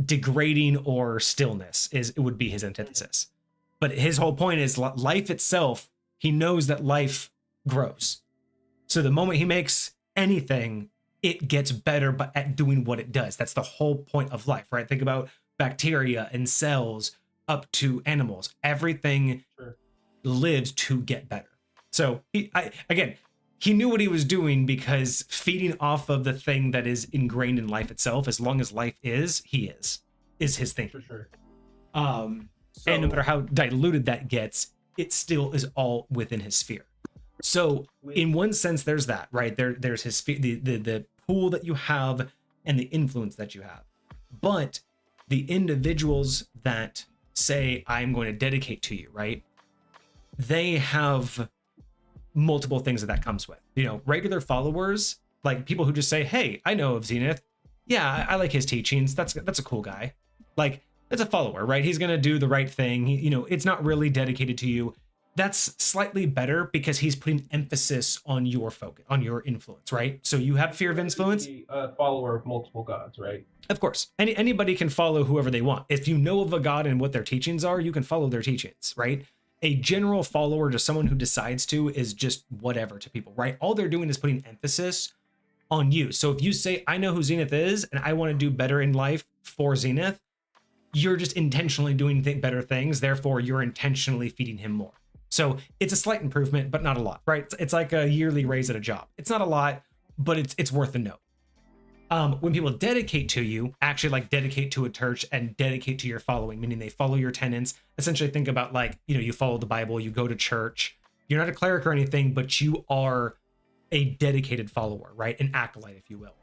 degrading or stillness would be his antithesis. But his whole point is life itself. He knows that life grows. So the moment he makes anything, it gets better at doing what it does. That's the whole point of life, right? Think about bacteria and cells up to animals. Everything lives to get better. So he knew what he was doing, because feeding off of the thing that is ingrained in life itself, as long as life is, he is his thing. For sure. And no matter how diluted that gets, it still is all within his sphere. So in one sense, there's that, right? There's his sphere, the pool that you have and the influence that you have. But the individuals that say, I'm going to dedicate to you, right? They have multiple things that comes with. Regular followers, like people who just say, hey, I know of Zenith. Yeah, I like his teachings. That's a cool guy. Like, that's a follower, right? He's going to do the right thing. It's not really dedicated to you. That's slightly better because he's putting emphasis on your focus, on your influence, right? So you have fear of influence. A follower of multiple gods, right? Of course. Anybody can follow whoever they want. If you know of a god and what their teachings are, you can follow their teachings, right? A general follower to someone who decides to is just whatever to people, right? All they're doing is putting emphasis on you. So if you say, I know who Zenith is and I want to do better in life for Zenith, you're just intentionally doing better things. Therefore, you're intentionally feeding him more. So it's a slight improvement, but not a lot, right? It's like a yearly raise at a job. It's not a lot, but it's worth a note. When people dedicate to you, actually like dedicate to a church and dedicate to your following, meaning they follow your tenets. Essentially think about like, you follow the Bible, you go to church. You're not a cleric or anything, but you are a dedicated follower, right? An acolyte, if you will.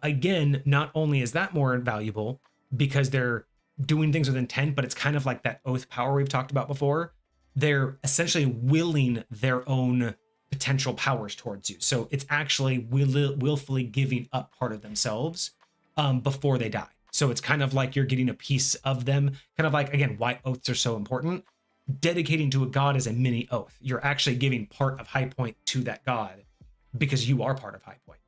Again, not only is that more valuable, because they're doing things with intent, but it's kind of like that oath power we've talked about before. They're essentially willing their own potential powers towards you. So it's actually willfully giving up part of themselves before they die. So it's kind of like you're getting a piece of them, kind of like, again, why oaths are so important. Dedicating to a god is a mini oath. You're actually giving part of High Point to that god because you are part of High Point.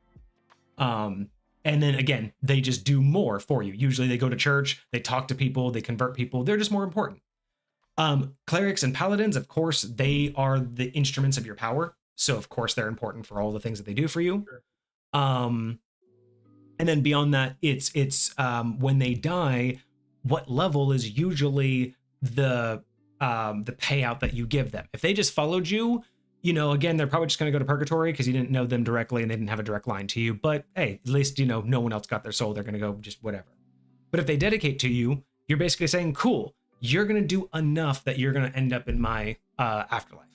And then again, they just do more for you. Usually they go to church, they talk to people, they convert people. They're just more important. Clerics and paladins, of course, they are the instruments of your power. So of course they're important for all the things that they do for you. And then beyond that, it's when they die, what level is usually the payout that you give them. If they just followed you, you know, again, they're probably just going to go to purgatory because you didn't know them directly and they didn't have a direct line to you. But hey, at least, you know, no one else got their soul. They're going to go just whatever. But if they dedicate to you, you're basically saying, cool, you're going to do enough that you're going to end up in my afterlife.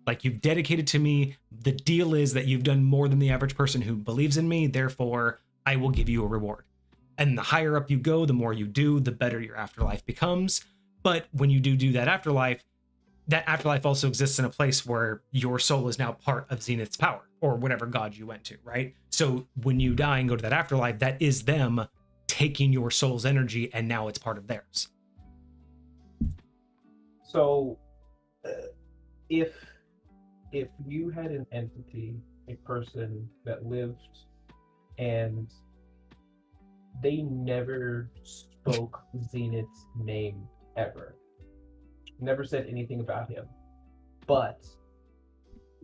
Like, you've dedicated to me. The deal is that you've done more than the average person who believes in me. Therefore, I will give you a reward. And the higher up you go, the more you do, the better your afterlife becomes. But when you do that afterlife also exists in a place where your soul is now part of Zenith's power, or whatever god you went to, right? So when you die and go to that afterlife, that is them taking your soul's energy, and now it's part of theirs. So if you had an entity, a person that lived and they never spoke Zenith's name ever, never said anything about him, but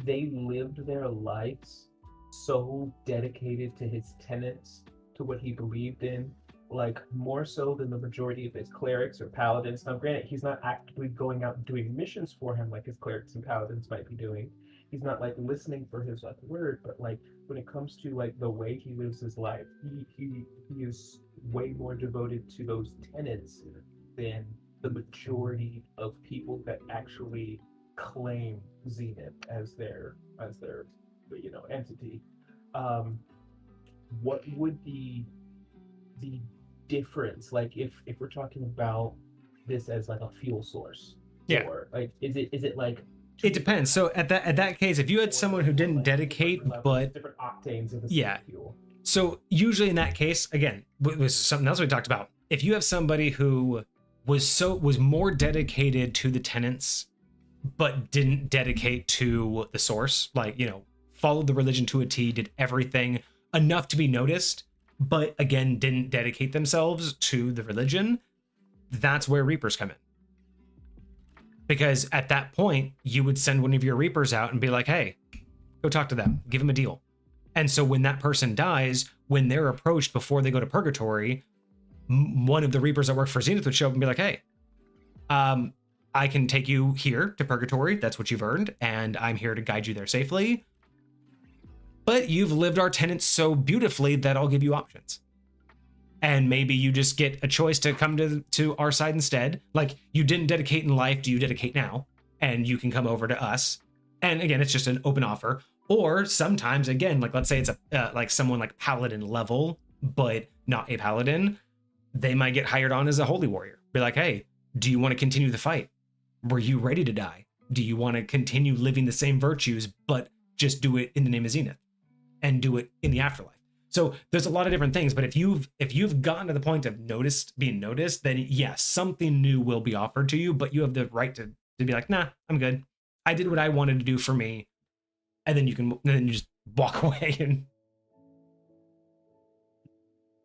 they lived their lives so dedicated to his tenets, to what he believed in, like more so than the majority of his clerics or paladins. Now granted, he's not actively going out and doing missions for him like his clerics and paladins might be doing. He's not like listening for his like word, but like when it comes to like the way he lives his life, he is way more devoted to those tenets than the majority of people that actually claim Zenith as their you know, entity. What would the difference, like if we're talking about this as like a fuel source? Yeah. Or like is it like, it depends. So at that case, if you had someone who didn't dedicate, but different octanes of the yeah, same fuel. So usually in that case, again, was something else we talked about. If you have somebody who was more dedicated to the tenets, but didn't dedicate to the source, like, you know, followed the religion to a T, did everything enough to be noticed, but again, didn't dedicate themselves to the religion, that's where Reapers come in. Because at that point, you would send one of your Reapers out and be like, hey, go talk to them, give them a deal. And so when that person dies, when they're approached before they go to purgatory, one of the Reapers that work for Zenith would show up and be like, hey, I can take you here to purgatory. That's what you've earned. And I'm here to guide you there safely. But you've lived our tenets so beautifully that I'll give you options. And maybe you just get a choice to come to our side instead. Like, you didn't dedicate in life, do you dedicate now? And you can come over to us. And again, it's just an open offer. Or sometimes, again, like let's say it's like someone like paladin level, but not a paladin, they might get hired on as a holy warrior. Be like, hey, do you want to continue the fight? Were you ready to die? Do you want to continue living the same virtues, but just do it in the name of Zenith and do it in the afterlife? So there's a lot of different things, but if you've gotten to the point of being noticed, then yes, something new will be offered to you, but you have the right to be like, nah, I'm good. I did what I wanted to do for me. And then you just walk away. And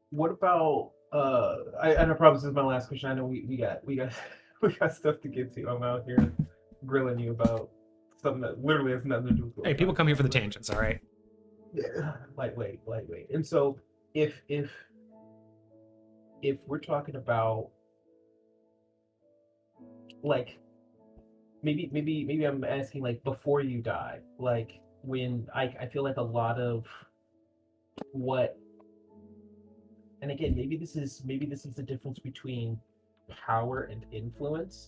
what about I promise this is my last question. I know we got stuff to get to. I'm out here grilling you about something that literally has nothing to do with. Hey, people come here for the tangents, all right? Yeah, lightweight. And so if we're talking about like maybe I'm asking like before you die, like when I feel like a lot of what, and again, maybe this is the difference between power and influence,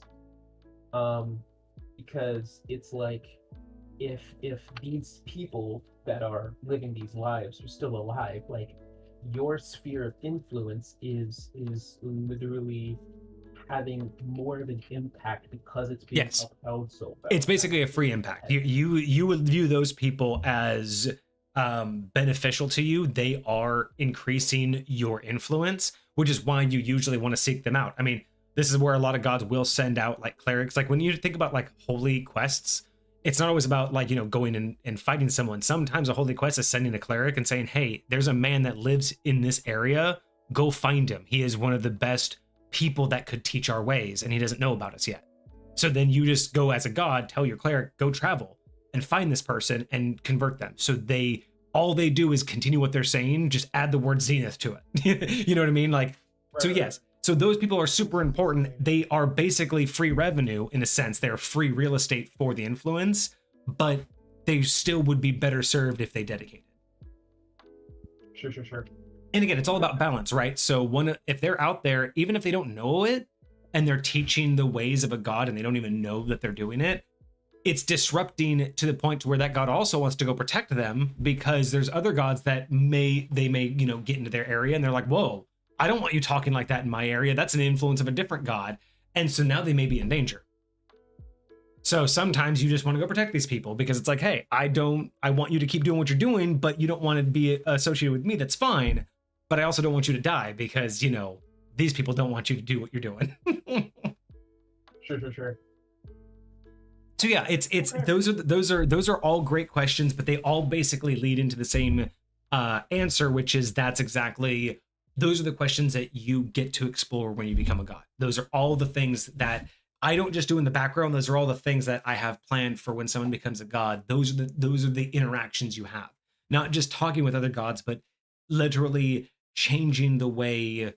because it's like if these people that are living these lives are still alive, like your sphere of influence is literally having more of an impact because it's being Yes. upheld so fast. It's basically a free impact. You would view those people as beneficial to you. They are increasing your influence, which is why you usually want to seek them out. I mean, this is where a lot of gods will send out like clerics. Like when you think about like holy quests, it's not always about like, going and fighting someone. Sometimes a holy quest is sending a cleric and saying, hey, there's a man that lives in this area. Go find him. He is one of the best people that could teach our ways, and he doesn't know about us yet. So then you just go as a god, tell your cleric, go travel and find this person and convert them. So all they do is continue what they're saying, just add the word zenith to it. You know what I mean? Like, right. So yes. So those people are super important. They are basically free revenue in a sense. They're free real estate for the influence, but they still would be better served if they dedicated. Sure. And again, it's all about balance, right? So if they're out there, even if they don't know it, and they're teaching the ways of a god and they don't even know that they're doing it, it's disrupting to the point to where that god also wants to go protect them, because there's other gods that may get into their area and they're like, whoa, I don't want you talking like that in my area. That's an influence of a different god. And so now they may be in danger. So sometimes you just want to go protect these people because it's like, hey, I want you to keep doing what you're doing, but you don't want to be associated with me. That's fine. But I also don't want you to die because, these people don't want you to do what you're doing. Sure. So yeah, it's those are all great questions, but they all basically lead into the same answer, which is those are the questions that you get to explore when you become a god. Those are all the things that I don't just do in the background. Those are all the things that I have planned for when someone becomes a god. Those are the interactions you have, not just talking with other gods, but literally changing the way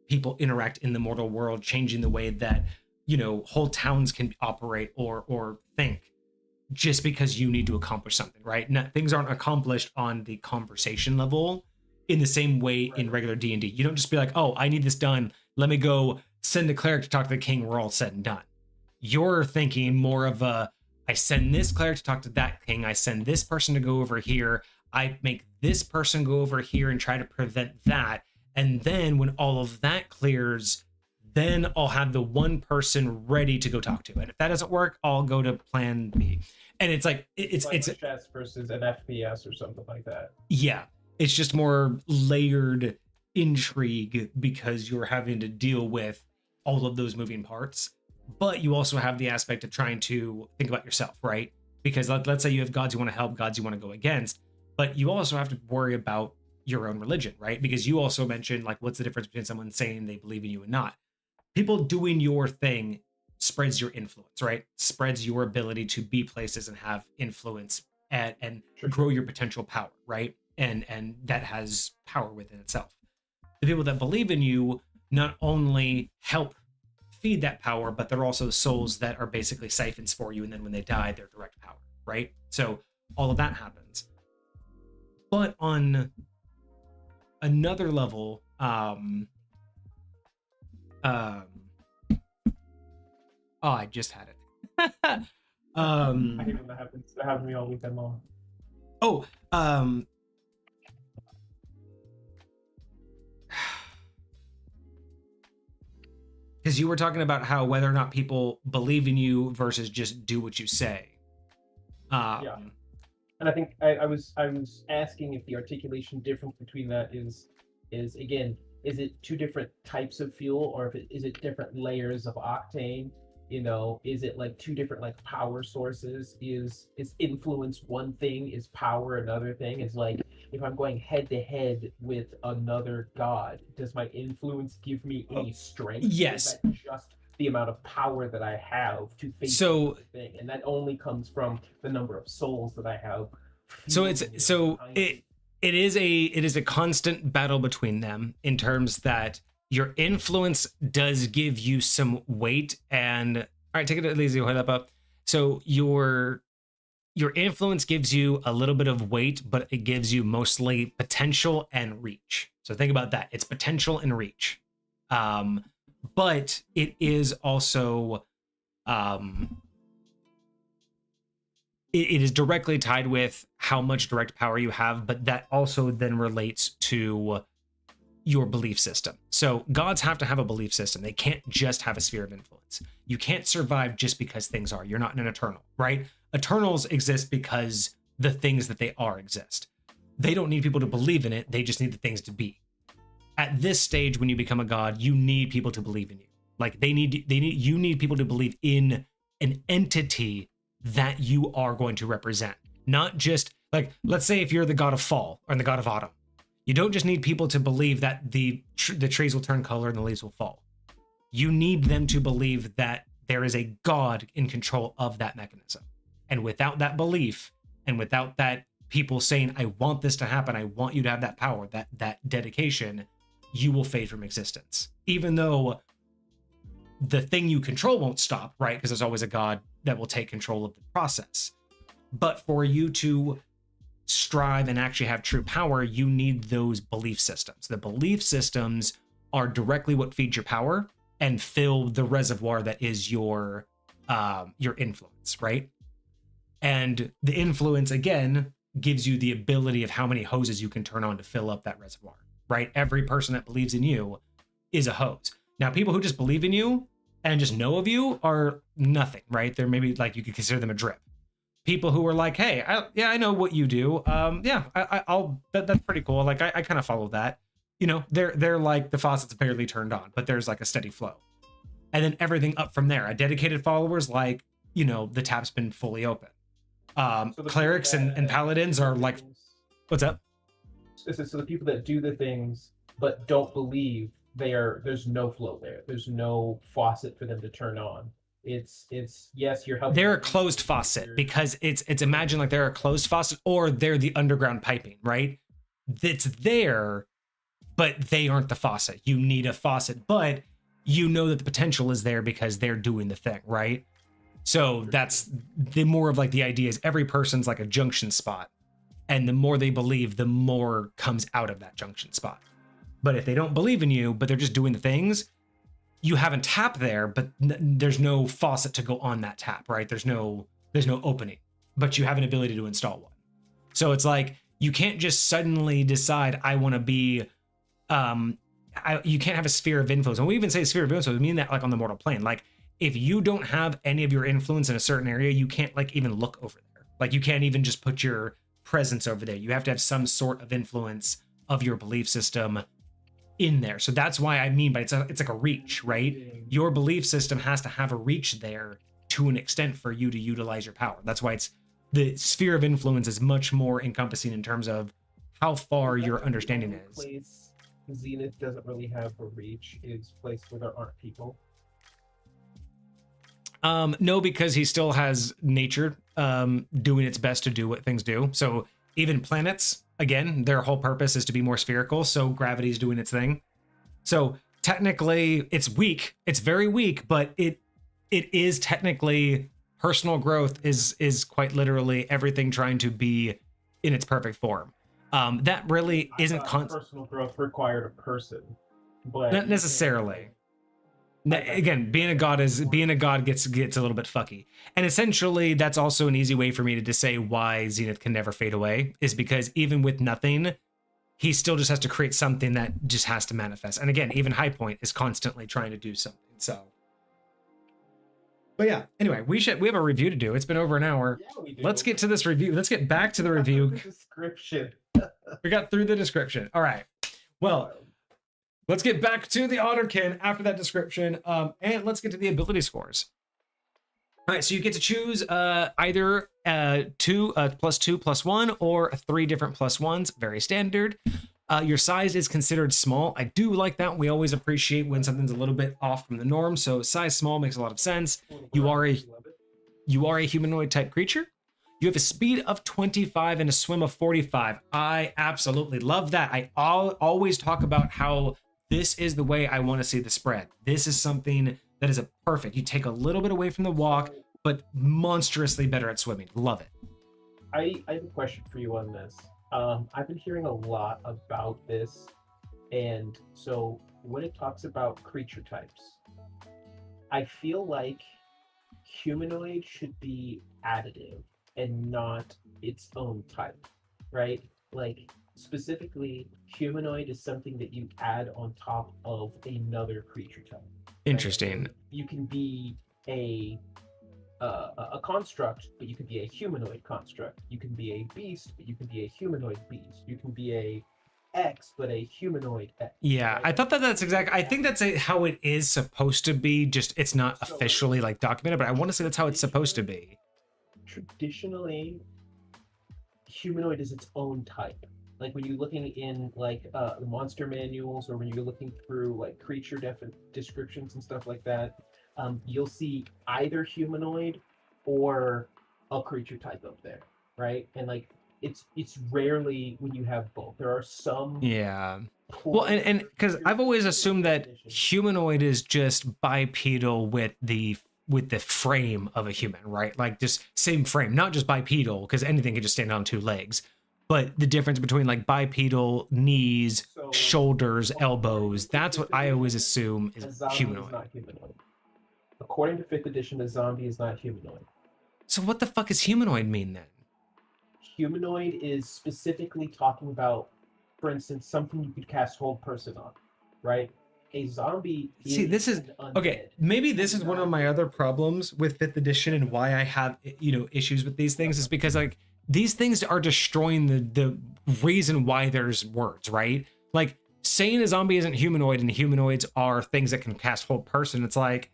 people interact in the mortal world, changing the way that whole towns can operate or think, just because you need to accomplish something, right? Things aren't accomplished on the conversation level in the same way in regular D&D. You don't just be like, oh, I need this done, let me go send a cleric to talk to the king, we're all said and done. You're thinking more of I send this cleric to talk to that king, I send this person to go over here, I make this person go over here and try to prevent that. And then when all of that clears, then I'll have the one person ready to go talk to. And if that doesn't work, I'll go to plan B. And it's like, it's chess versus an FPS or something like that. Yeah. It's just more layered intrigue because you're having to deal with all of those moving parts. But you also have the aspect of trying to think about yourself, right? Because let's say you have gods you want to help, gods you want to go against, but you also have to worry about your own religion, right? Because you also mentioned, like, what's the difference between someone saying they believe in you and not? People doing your thing spreads your influence, right? Spreads your ability to be places and have influence and grow your potential power, right? And that has power within itself. The people that believe in you not only help feed that power, but they're also souls that are basically siphons for you, and then when they die, they're direct power, right? So all of that happens. But on another level, oh, I just had it. I hate when that happens. That happened to me all weekend long. Oh, because you were talking about how whether or not people believe in you versus just do what you say. Yeah. And I think I was asking if the articulation difference between that is again, is it two different types of fuel, or is it different layers of octane? Is it like two different like power sources? Is influence one thing? Is power another thing? It's like, if I'm going head to head with another god, does my influence give me any strength? Yes. Is that just the amount of power that I have to face the thing? And that only comes from the number of souls that I have. It is a constant battle between them, in terms that your influence does give you some weight. And all right, take it easy, hold up. So your influence gives you a little bit of weight, but it gives you mostly potential and reach. So think about that. It's potential and reach. But it is also it is directly tied with how much direct power you have, but that also then relates to your belief system. So gods have to have a belief system. They can't just have a sphere of influence. You can't survive just because things are. You're not an eternal, right? Eternals exist because the things that they are exist. They don't need people to believe in it. They just need the things to be. At this stage, when you become a god, you need people to believe in you. Like you need people to believe in an entity that you are going to represent. Not just like, let's say if you're the god of fall or the god of autumn, you don't just need people to believe that the trees will turn color and the leaves will fall. You need them to believe that there is a god in control of that mechanism. And without that belief, and without that people saying, I want this to happen, I want you to have that power, that dedication, you will fade from existence. Even though the thing you control won't stop, right? Because there's always a god that will take control of the process. But for you to strive and actually have true power, you need those belief systems. The belief systems are directly what feeds your power and fill the reservoir that is your influence, right? And the influence, again, gives you the ability of how many hoses you can turn on to fill up that reservoir, right? Every person that believes in you is a hose. Now, people who just believe in you and just know of you are nothing, right? They're maybe like, you could consider them a drip. People who are like, hey, I know what you do. That's pretty cool. Like, I kind of follow that. You know, they're like the faucet's barely turned on, but there's like a steady flow. And then everything up from there. A dedicated followers, like, you know, the tap's been fully open. So clerics and paladins are like, what's up? So the people that do the things but don't believe, there's no flow there. There's no faucet for them to turn on. It's yes, you're helping. They're a closed faucet because it's imagine like they're a closed faucet, or they're the underground piping, right? It's there, but they aren't the faucet. You need a faucet, but you know that the potential is there because they're doing the thing, right? So that's the more of like the idea is every person's like a junction spot, and the more they believe, the more comes out of that junction spot. But if they don't believe in you, but they're just doing the things, you have a tap there, but there's no faucet to go on that tap, right? There's no opening, but you have an ability to install one. So it's like, you can't just suddenly decide, I want to be, you can't have a sphere of influence. And we even say sphere of influence, we mean that like on the mortal plane. Like, if you don't have any of your influence in a certain area, you can't like even look over there. Like, you can't even just put your presence over there. You have to have some sort of influence of your belief system in there. So that's why I mean, but it's like a reach, right? Your belief system has to have a reach there to an extent for you to utilize your power. That's why it's the sphere of influence is much more encompassing in terms of how far your understanding is. Place Zenith doesn't really have a reach is placed where there aren't people. No, because he still has nature doing its best to do what things do. So even planets, again, their whole purpose is to be more spherical, so gravity's doing its thing. So technically it's weak, it's very weak, but it is technically, personal growth is quite literally everything trying to be in its perfect form. That really isn't personal growth required a person, but not necessarily. Again, being a god gets a little bit fucky. And essentially that's also an easy way for me to say why Zenith can never fade away, is because even with nothing, he still just has to create something that just has to manifest. And again, even High Point is constantly trying to do something. So, but yeah, anyway, we have a review to do. It's been over an hour. Yeah, we do. Let's get to this review. Let's get back to the review. Description. We got through the description. All right. Well, let's get back to the Otterkin after that description, and let's get to the ability scores. All right, so you get to choose either 2 +2 +1 or 3 different +1s, very standard. Your size is considered small. I do like that. We always appreciate when something's a little bit off from the norm, so size small makes a lot of sense. You are a humanoid type creature. You have a speed of 25 and a swim of 45. I absolutely love that. I always talk about how this is the way I want to see the spread. This is something that is a perfect. You take a little bit away from the walk, but monstrously better at swimming. Love it. I have a question for you on this. I've been hearing a lot about this, and so when it talks about creature types, I feel like humanoid should be additive and not its own type, right? Like, Specifically, humanoid is something that you add on top of another creature type. Right? Interesting. So you can be a a construct, but you could be a humanoid construct. You can be a beast, but you can be a humanoid beast. You can be a X, but a humanoid X. Yeah, Right? I thought that that's exactly. I think that's how it is supposed to be. Just it's not So officially like documented, but I want to say that's how it's supposed to be. traditionally, humanoid is its own type. Like when you're looking in like the monster manuals, or when you're looking through like creature descriptions and stuff like that, you'll see either humanoid or a creature type up there, right? And like it's rarely when you have both. There are some Yeah. Well, points and where because I've always assumed that edition. humanoid is just bipedal with the frame of a human, right? Like just same frame, not just bipedal, because anything can just stand on two legs. But the difference between like bipedal, knees, So shoulders, according elbows, to that's what fifth I always edition, assume a is zombie is humanoid. not humanoid. According to fifth edition, a zombie is not humanoid. So what the fuck does humanoid mean then? Humanoid is specifically talking about, for instance, something you could cast hold person on, right? A zombie See, this is an okay. undead. Maybe this is one of my other problems with fifth edition and why I have issues with these things is because like these things are destroying the reason why there's words, right? Like saying a zombie isn't humanoid and humanoids are things that can cast hold person. It's like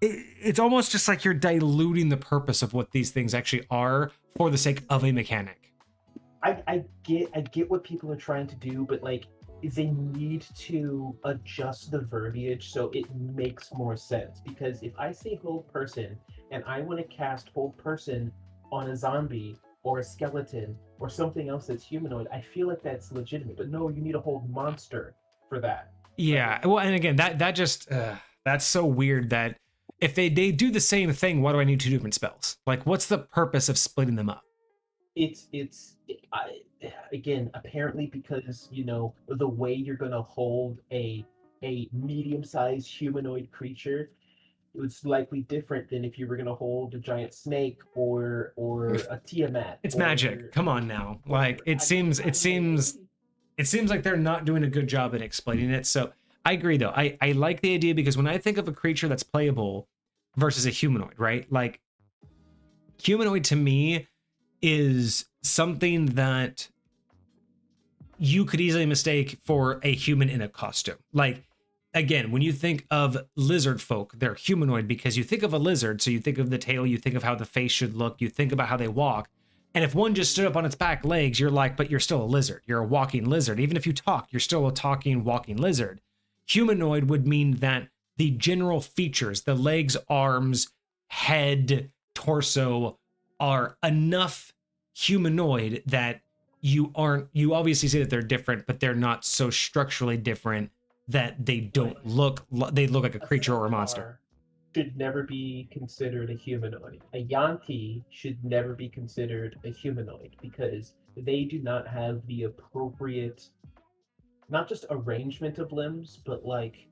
it's almost just like you're diluting the purpose of what these things actually are for the sake of a mechanic. I get what people are trying to do, but like they need to adjust the verbiage so it makes more sense. Because if I say hold person and I want to cast hold person on a zombie or a skeleton or something else that's humanoid, I feel like that's legitimate. But no, you need a hold monster for that. Yeah. Right? Well, and again, that just that's so weird that if they do the same thing, why do I need two different spells? Like, what's the purpose of splitting them up? Again, apparently because the way you're gonna hold a medium-sized humanoid creature, it's likely different than if you were gonna hold a giant snake or a Tiamat It's magic. or Come on now. or Like it seems like they're not doing a good job at explaining it. So I agree though. I like the idea because when I think of a creature that's playable versus a humanoid, right? Like humanoid to me is something that you could easily mistake for a human in a costume. Like again, when you think of lizard folk, they're humanoid because you think of a lizard, so you think of the tail, you think of how the face should look, you think about how they walk. And if one just stood up on its back legs, you're like, but you're still a lizard. You're a walking lizard. Even if you talk, you're still a talking, walking lizard. Humanoid would mean that the general features, the legs, arms, head, torso, are enough humanoid that you obviously see that they're different, but they're not so structurally different that they don't look like a creature or a monster. should never be considered a humanoid. A Yanti should never be considered a humanoid because they do not have the appropriate, not just arrangement of limbs, but like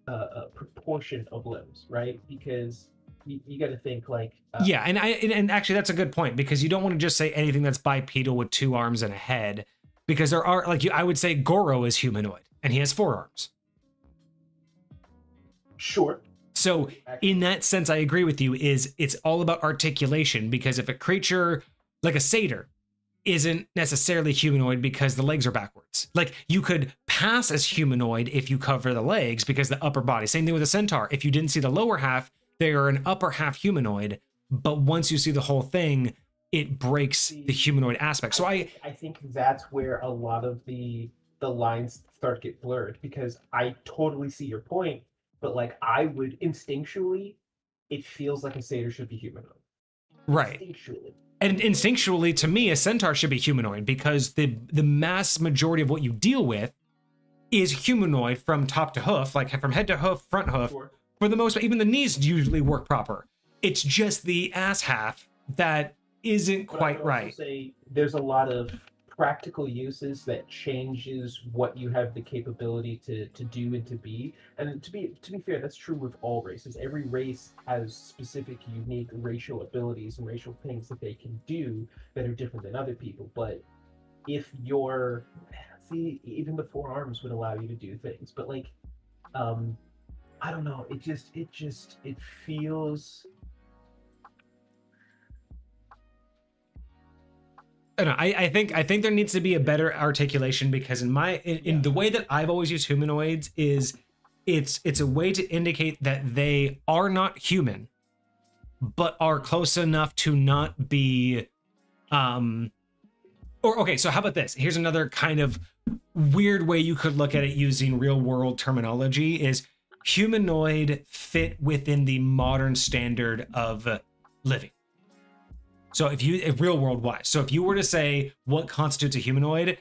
a proportion of limbs, right? Because you got to think like Yeah, and actually that's a good point because you don't want to just say anything that's bipedal with two arms and a head because there are I would say Goro is humanoid and he has four arms. Sure. So in that sense, I agree with you. It's all about articulation because if a creature like a satyr isn't necessarily humanoid because the legs are backwards, like you could pass as humanoid if you cover the legs because the upper body. Same thing with a centaur. If you didn't see the lower half, they are an upper half humanoid. But once you see the whole thing, it breaks the humanoid aspect. So I think that's where a lot of the lines start to get blurred because I totally see your point, but like I would instinctually, it feels like a satyr should be humanoid. right. Instinctually. And instinctually, to me, a centaur should be humanoid because the mass majority of what you deal with is humanoid from top to hoof, like from head to hoof, front hoof. Sure. For the most part, even the knees usually work proper. It's just the ass half that isn't quite right. Say there's a lot of practical uses that changes what you have the capability to do and to be. And to be fair, that's true with all races. Every race has specific, unique racial abilities and racial things that they can do that are different than other people. But if you're, see, even the forearms would allow you to do things, but like, I don't know. It feels. I don't know, I think there needs to be a better articulation, because in the way that I've always used humanoids is it's a way to indicate that they are not human, but are close enough to not be or okay, so how about this? Here's another kind of weird way you could look at it using real world terminology is humanoid fit within the modern standard of living. So if real world wise, so if you were to say what constitutes a humanoid,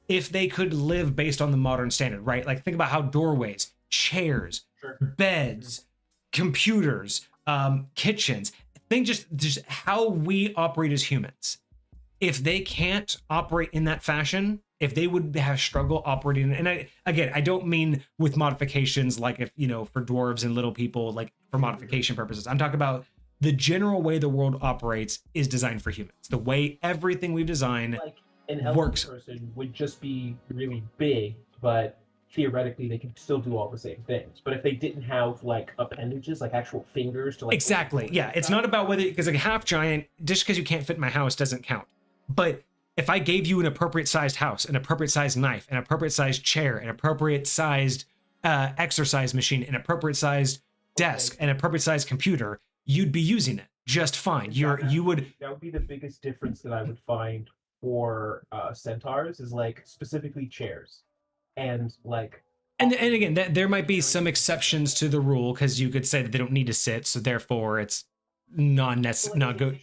if they could live based on the modern standard, right? Like think about how doorways, chairs, beds, computers, kitchens, think just how we operate as humans. If they can't operate in that fashion, if they would have struggle operating, and I don't mean with modifications like if, you know, for dwarves and little people, like for modification purposes. I'm talking about the general way the world operates is designed for humans. The way everything we've designed like an elderly works. Person would just be really big, but theoretically they can still do all the same things. But if they didn't have like appendages, like actual fingers to like exactly, yeah, it's not about whether, because a half giant, just because you can't fit in my house doesn't count. But if I gave you an appropriate sized house, an appropriate sized knife, an appropriate sized chair, an appropriate sized exercise machine, an appropriate sized desk, an appropriate sized computer, you'd be using it just fine. You would. That would be the biggest difference that I would find for centaurs is like specifically chairs, and like. And again, there might be some exceptions to the rule, because you could say that they don't need to sit, so therefore it's not good.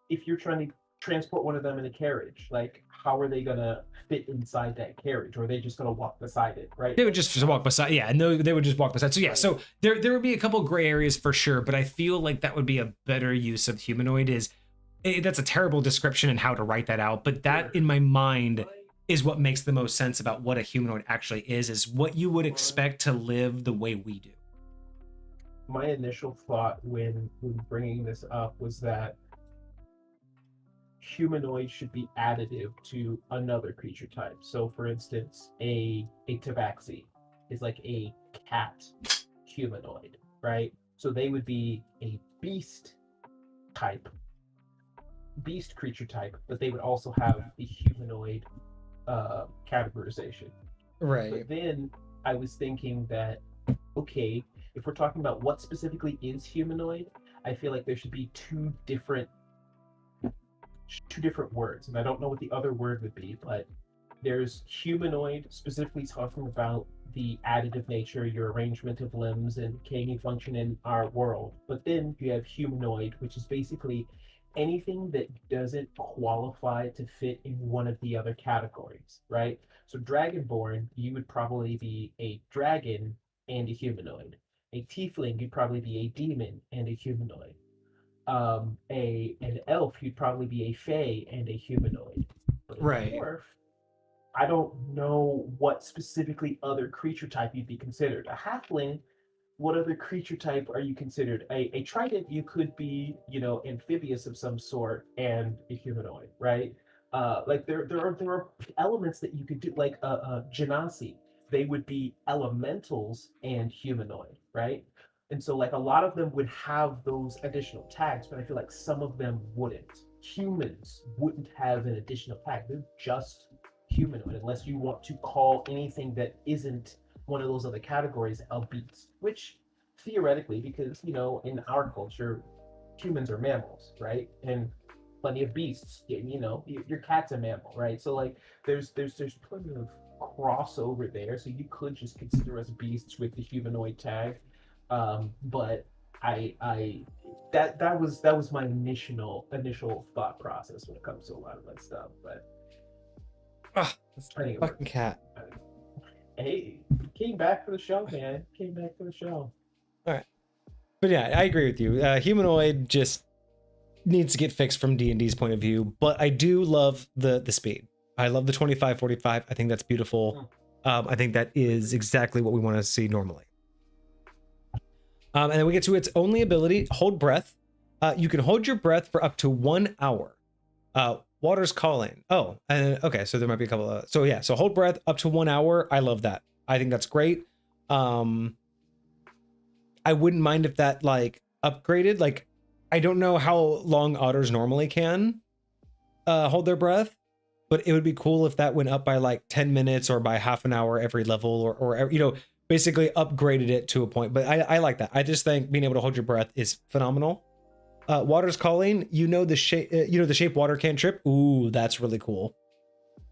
If you're trying to transport one of them in a carriage, like how are they gonna fit inside that carriage, or are they just gonna walk beside it, right? They would just walk beside, yeah, and they would just walk beside. So yeah, so there would be a couple gray areas for sure, but I feel like that would be a better use of humanoid. That's a terrible description and how to write that out, but that in my mind is what makes the most sense about what a humanoid actually is what you would expect to live the way we do. My initial thought when bringing this up was that humanoid should be additive to another creature type. So for instance, a tabaxi is like a cat humanoid, right? So they would be a beast creature type, but they would also have the humanoid categorization. Right. But then I was thinking that, okay, if we're talking about what specifically is humanoid, I feel like there should be two different words, and I don't know what the other word would be, but there's humanoid specifically talking about the additive nature, your arrangement of limbs and can you function in our world. But then you have humanoid, which is basically anything that doesn't qualify to fit in one of the other categories, right? So dragonborn, you would probably be a dragon and a humanoid. A tiefling, you'd probably be a demon and a humanoid. An elf, you'd probably be a fae and a humanoid. But a dwarf, I don't know what specifically other creature type you'd be considered. A halfling, what other creature type are you considered? A trident, you could be, you know, amphibious of some sort and a humanoid, right? Like there are elements that you could do, like genasi. They would be elementals and humanoid, right? And so like a lot of them would have those additional tags, but I feel like some of them wouldn't. Humans wouldn't have an additional tag. They're just humanoid, unless you want to call anything that isn't one of those other categories a beast, which theoretically, because, you know, in our culture, humans are mammals, right? And plenty of beasts, you know, your cat's a mammal, right? So like there's plenty of crossover there. So you could just consider us beasts with the humanoid tag. But that was my initial thought process when it comes to a lot of that stuff. But that's a fucking cat. Hey, came back for the show, man. Came back for the show. All right, but yeah, I agree with you. Humanoid just needs to get fixed from D&D's point of view, but I do love the speed. I love the 25-45. I think that's beautiful. I think that is exactly what we want to see normally. And then we get to its only ability, hold breath. You can hold your breath for up to 1 hour. Water's calling. Oh, okay. So there might be a couple of. So yeah. So hold breath up to 1 hour. I love that. I think that's great. I wouldn't mind if that like upgraded. Like, I don't know how long otters normally can hold their breath, but it would be cool if that went up by like 10 minutes or by half an hour every level, or you know, basically upgraded it to a point. But I like that. I just think being able to hold your breath is phenomenal. Water's calling. You know the shape. You know the shape water cantrip. Ooh, that's really cool.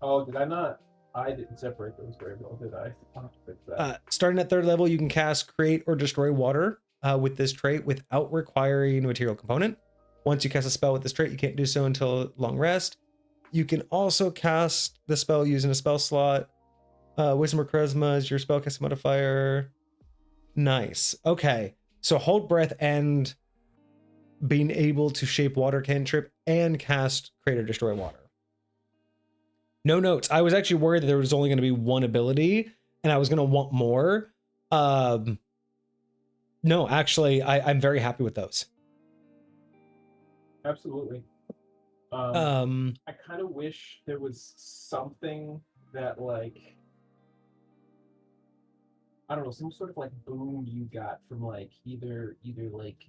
Oh, did I not? I didn't separate those very well, did I? I'll have to fix that. Starting at 3rd level, you can cast create or destroy water with this trait without requiring a material component. Once you cast a spell with this trait, you can't do so until long rest. You can also cast the spell using a spell slot. Wisdom or Charisma is your spellcasting modifier. Nice. Okay. So hold breath and being able to shape water cantrip and cast create or destroy water. No notes. I was actually worried that there was only going to be one ability and I was going to want more. No, actually, I'm very happy with those. Absolutely. I kind of wish there was something that, like, I don't know, some sort of like boon you got from like either like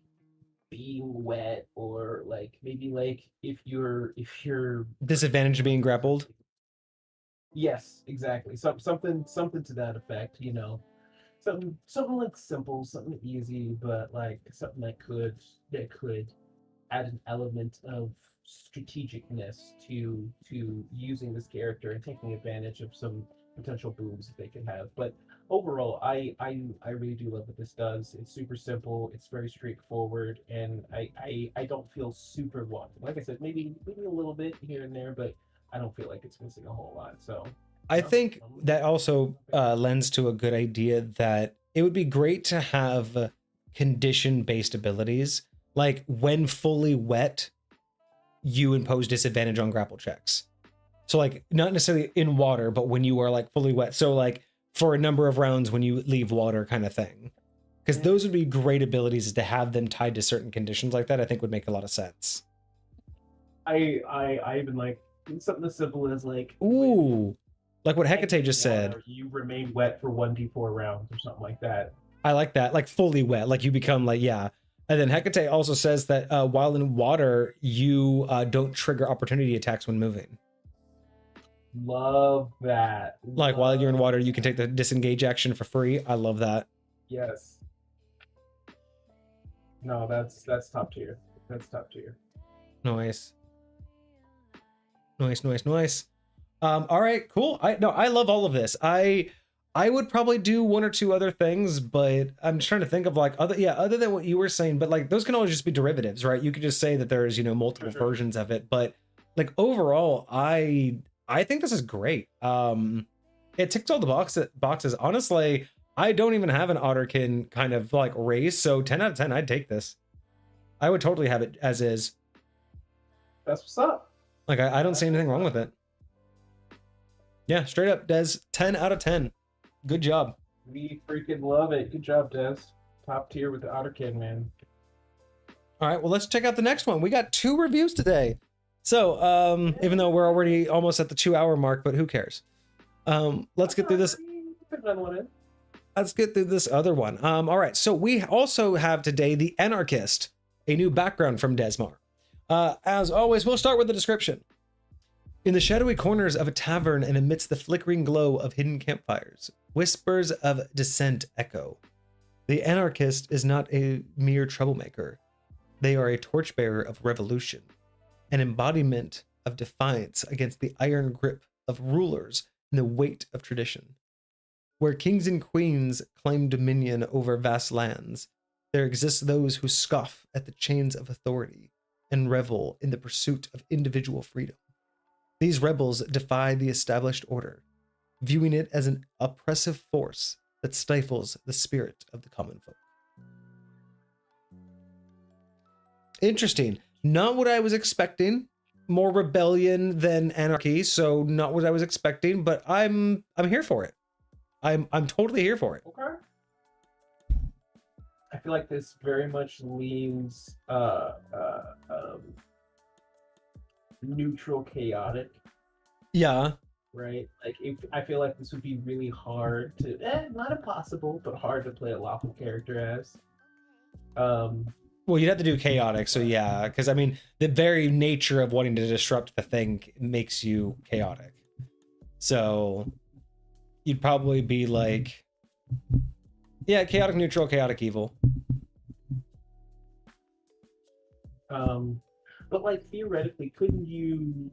being wet, or like maybe like if you're Disadvantage of being grappled. Yes, exactly. Something to that effect, you know. Something like simple, something easy, but like something that could add an element of strategicness to using this character and taking advantage of some potential booms that they could have. But overall, I really do love what this does. It's super simple, it's very straightforward, and I don't feel super wanting. Like I said, maybe a little bit here and there, but I don't feel like it's missing a whole lot. So I think that also lends to a good idea that it would be great to have condition-based abilities. Like when fully wet, you impose disadvantage on grapple checks. So like not necessarily in water, but when you are like fully wet. So like for a number of rounds when you leave water kind of thing. Because those would be great abilities to have them tied to certain conditions like that. I think would make a lot of sense. I even like something as simple as like, ooh, like what Hecate just said. You remain wet for 1d4 rounds or something like that. I like that, like fully wet, like you become like, yeah. And then Hecate also says that while in water, you don't trigger opportunity attacks when moving. Love that. Like while you're in water, you can take the disengage action for free. I love that. Yes. No, that's top tier. That's top tier. Nice. Nice. All right, cool. I love all of this. I would probably do one or two other things, but I'm trying to think of like other than what you were saying, but like those can always just be derivatives, right? You could just say that there's, you know, multiple versions of it, but like overall, I think this is great. It ticks all the boxes. Honestly, I don't even have an Otterkin kind of like race, so 10 out of 10, I'd take this. I would totally have it as is. That's what's up. Like I don't see anything wrong with it. Yeah, straight up, Des, 10 out of 10. Good job. We freaking love it. Good job, Des. Top tier with the Otterkin, man. All right, well, let's check out the next one. We got 2 reviews today. So, even though we're already almost at the 2-hour mark, but who cares? Let's get through this. Let's get through this other one. All right, so we also have today the Anarchist, a new background from Desmar. As always, we'll start with the description. In the shadowy corners of a tavern and amidst the flickering glow of hidden campfires, whispers of dissent echo. The Anarchist is not a mere troublemaker. They are a torchbearer of revolution, an embodiment of defiance against the iron grip of rulers and the weight of tradition. Where kings and queens claim dominion over vast lands, there exist those who scoff at the chains of authority and revel in the pursuit of individual freedom. These rebels defy the established order, viewing it as an oppressive force that stifles the spirit of the common folk. Interesting. Not what I was expecting. More rebellion than anarchy, so not what I was expecting, but I'm here for it. I'm totally here for it. Okay. I feel like this very much leans neutral chaotic, Yeah. right? Like I feel like this would be really hard to, not impossible, but hard to play a lawful character as. Um, Well, you'd have to do chaotic, so yeah, because I mean, the very nature of wanting to disrupt the thing makes you chaotic. So you'd probably be like, yeah, chaotic neutral, chaotic evil. but like theoretically, couldn't you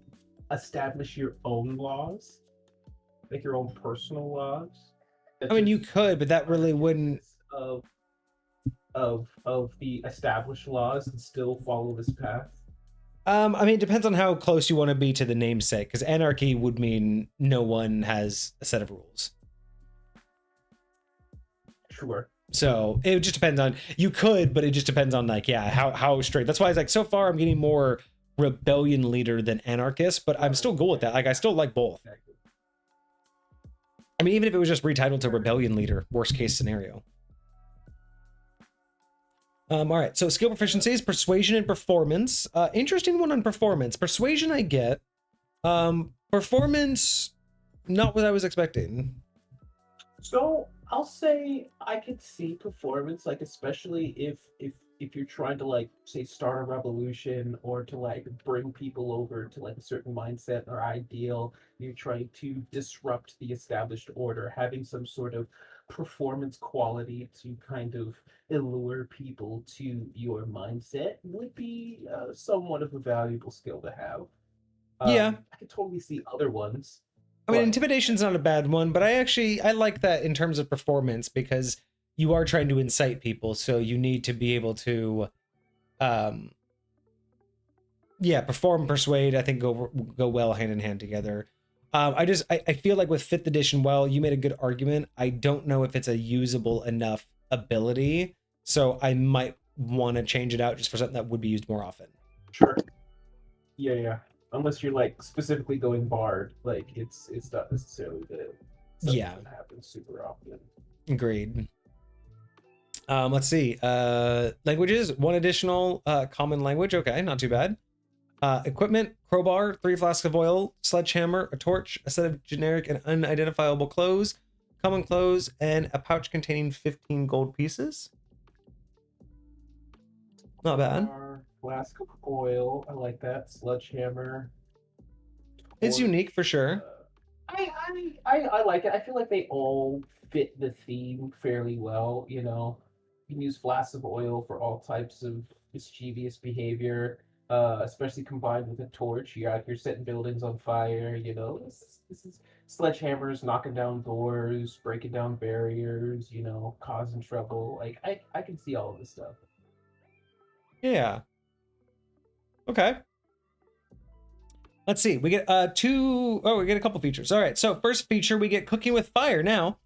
establish your own laws, like your own personal laws? I mean, you could, but that really wouldn't. Of the established laws and still follow this path? I mean, it depends on how close you want to be to the namesake, because anarchy would mean no one has a set of rules. Sure. So it just depends on, you could, but it just depends on like, yeah, how straight. That's why it's like, so far I'm getting more rebellion leader than anarchist, but I'm still cool with that. Like, I still like both. I mean, even if it was just retitled to rebellion leader, worst case scenario. All right, so skill proficiencies, persuasion and performance. Interesting one on performance. Persuasion I get. Performance, not what I was expecting. So I'll say I could see performance, like especially if you're trying to like say start a revolution or to like bring people over to like a certain mindset or ideal, you're trying to disrupt the established order, having some sort of performance quality to kind of allure people to your mindset would be somewhat of a valuable skill to have. Yeah. I could totally see other ones. I mean, intimidation's not a bad one, but I like that in terms of performance, because you are trying to incite people, so you need to be able to perform, persuade. I think go well hand in hand together. I feel like with 5th edition, while you made a good argument, I don't know if it's a usable enough ability, so I might want to change it out just for something that would be used more often. Sure. Yeah. Unless you're like specifically going bard, like it's not necessarily something that happens super often. Agreed. Let's see. Languages, 1 additional common language. Okay, not too bad. Equipment, crowbar, 3 flasks of oil, sledgehammer, a torch, a set of generic and unidentifiable clothes, common clothes, and a pouch containing 15 gold pieces. Not bad. Flask of oil, I like that. Sledgehammer. It's unique for sure. I like it. I feel like they all fit the theme fairly well. You know, you can use flasks of oil for all types of mischievous behavior. Especially combined with a torch. You're setting buildings on fire. You know, this is sledgehammers knocking down doors, breaking down barriers. You know, causing trouble. Like I can see all of this stuff. Yeah. Okay. Let's see. We get we get a couple features. All right. So first feature, we get cooking with fire. Now,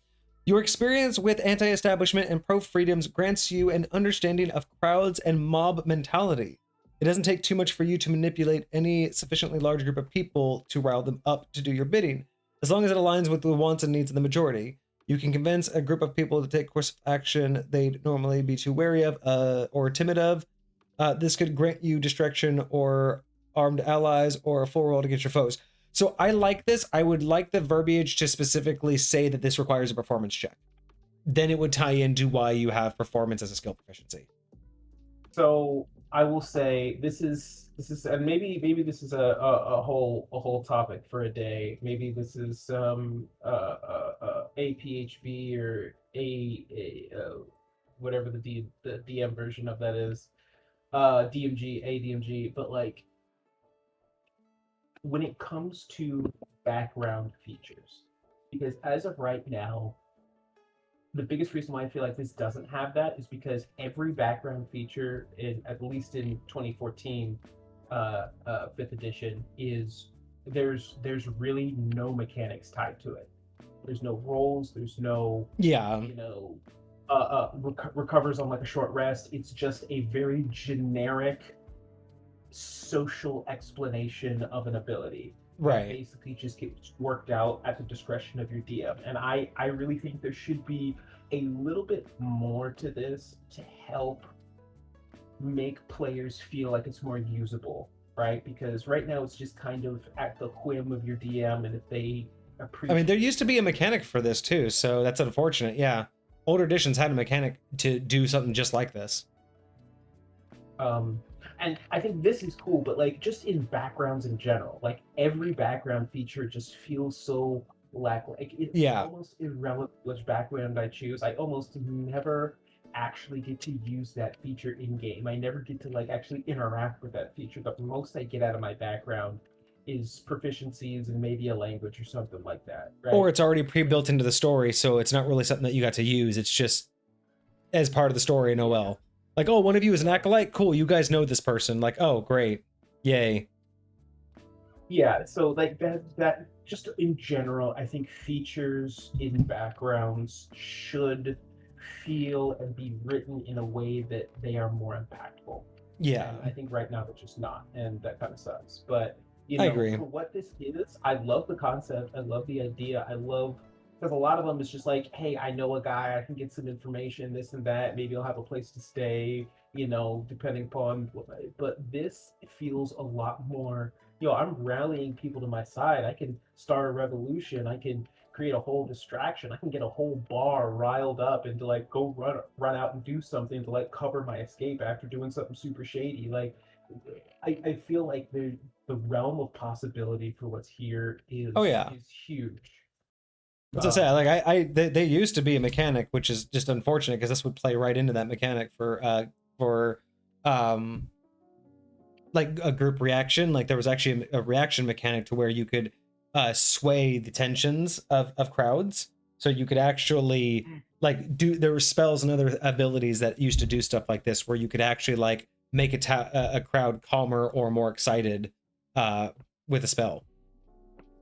your experience with anti-establishment and pro-freedoms grants you an understanding of crowds and mob mentality. It doesn't take too much for you to manipulate any sufficiently large group of people to rile them up to do your bidding, as long as it aligns with the wants and needs of the majority. You can convince a group of people to take course of action they'd normally be too wary of or timid of. This could grant you distraction or armed allies or a full roll against your foes. So I like this. I would like the verbiage to specifically say that this requires a performance check. Then it would tie into why you have performance as a skill proficiency. So I will say this is, and maybe this is a whole topic for a day. Maybe this is a PHB or a whatever the DM version of that is, DMG, but like when it comes to background features, because as of right now, the biggest reason why I feel like this doesn't have that is because every background feature, at least in 2014 5th edition, is there's really no mechanics tied to it. There's no rolls, there's no recovers on like a short rest. It's just a very generic social explanation of an ability. Right. Basically just gets worked out at the discretion of your DM. And I really think there should be a little bit more to this to help make players feel like it's more usable. right? Because right now it's just kind of at the whim of your DM, and if they I mean, appreciate. there used to be a mechanic for this too, so that's unfortunate. Yeah, older editions had a mechanic to do something just like this. Um, and I think this is cool, but like just in backgrounds in general, like every background feature just feels so like it's Yeah. almost irrelevant which background I choose. I almost never actually get to use that feature in game. I never get to like actually interact with that feature. The most I get out of my background is proficiencies and maybe a language or something like that, Or right? it's already pre-built into the story, so it's not really something that you got to use. It's just as part of the story in OL. Like, oh, one of you is an acolyte? Cool, you guys know this person. Like, oh, great. Yay. Yeah, so like that just in general, I think features in backgrounds should feel and be written in a way that they are more impactful. Yeah, And I think right now they're just not, and that kind of sucks. But you I know, agree. for what this is, I love the concept. I love the idea. I love because a lot of them is just like, hey, I know a guy, I can get some information, this and that. Maybe I'll have a place to stay, you know, depending upon. But this feels a lot more. Yo, I'm rallying people to my side. I can start a revolution. I can create a whole distraction. I can get a whole bar riled up and to like go run out and do something to like cover my escape after doing something super shady. Like I feel like the realm of possibility for what's here Oh yeah. is huge. As I say, Um, like they used to be a mechanic, which is just unfortunate because this would play right into that mechanic for um like a group reaction. Like there was actually a reaction mechanic to where you could sway the tensions of crowds, so you could actually like do, there were spells and other abilities that used to do stuff like this where you could actually like make a crowd calmer or more excited with a spell.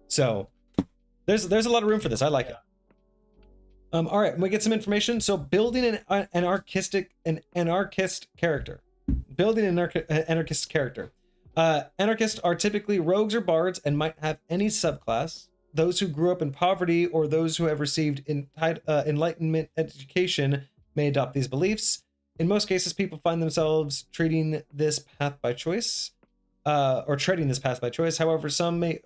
So there's a lot of room for this. I like it. All right, we get some information. So building an anarchist character. Building an anarchist character. Anarchists are typically rogues or bards and might have any subclass. Those who grew up in poverty or those who have received enlightenment education may adopt these beliefs. In most cases, people find themselves treating this path by choice, or treading this path by choice. However, some may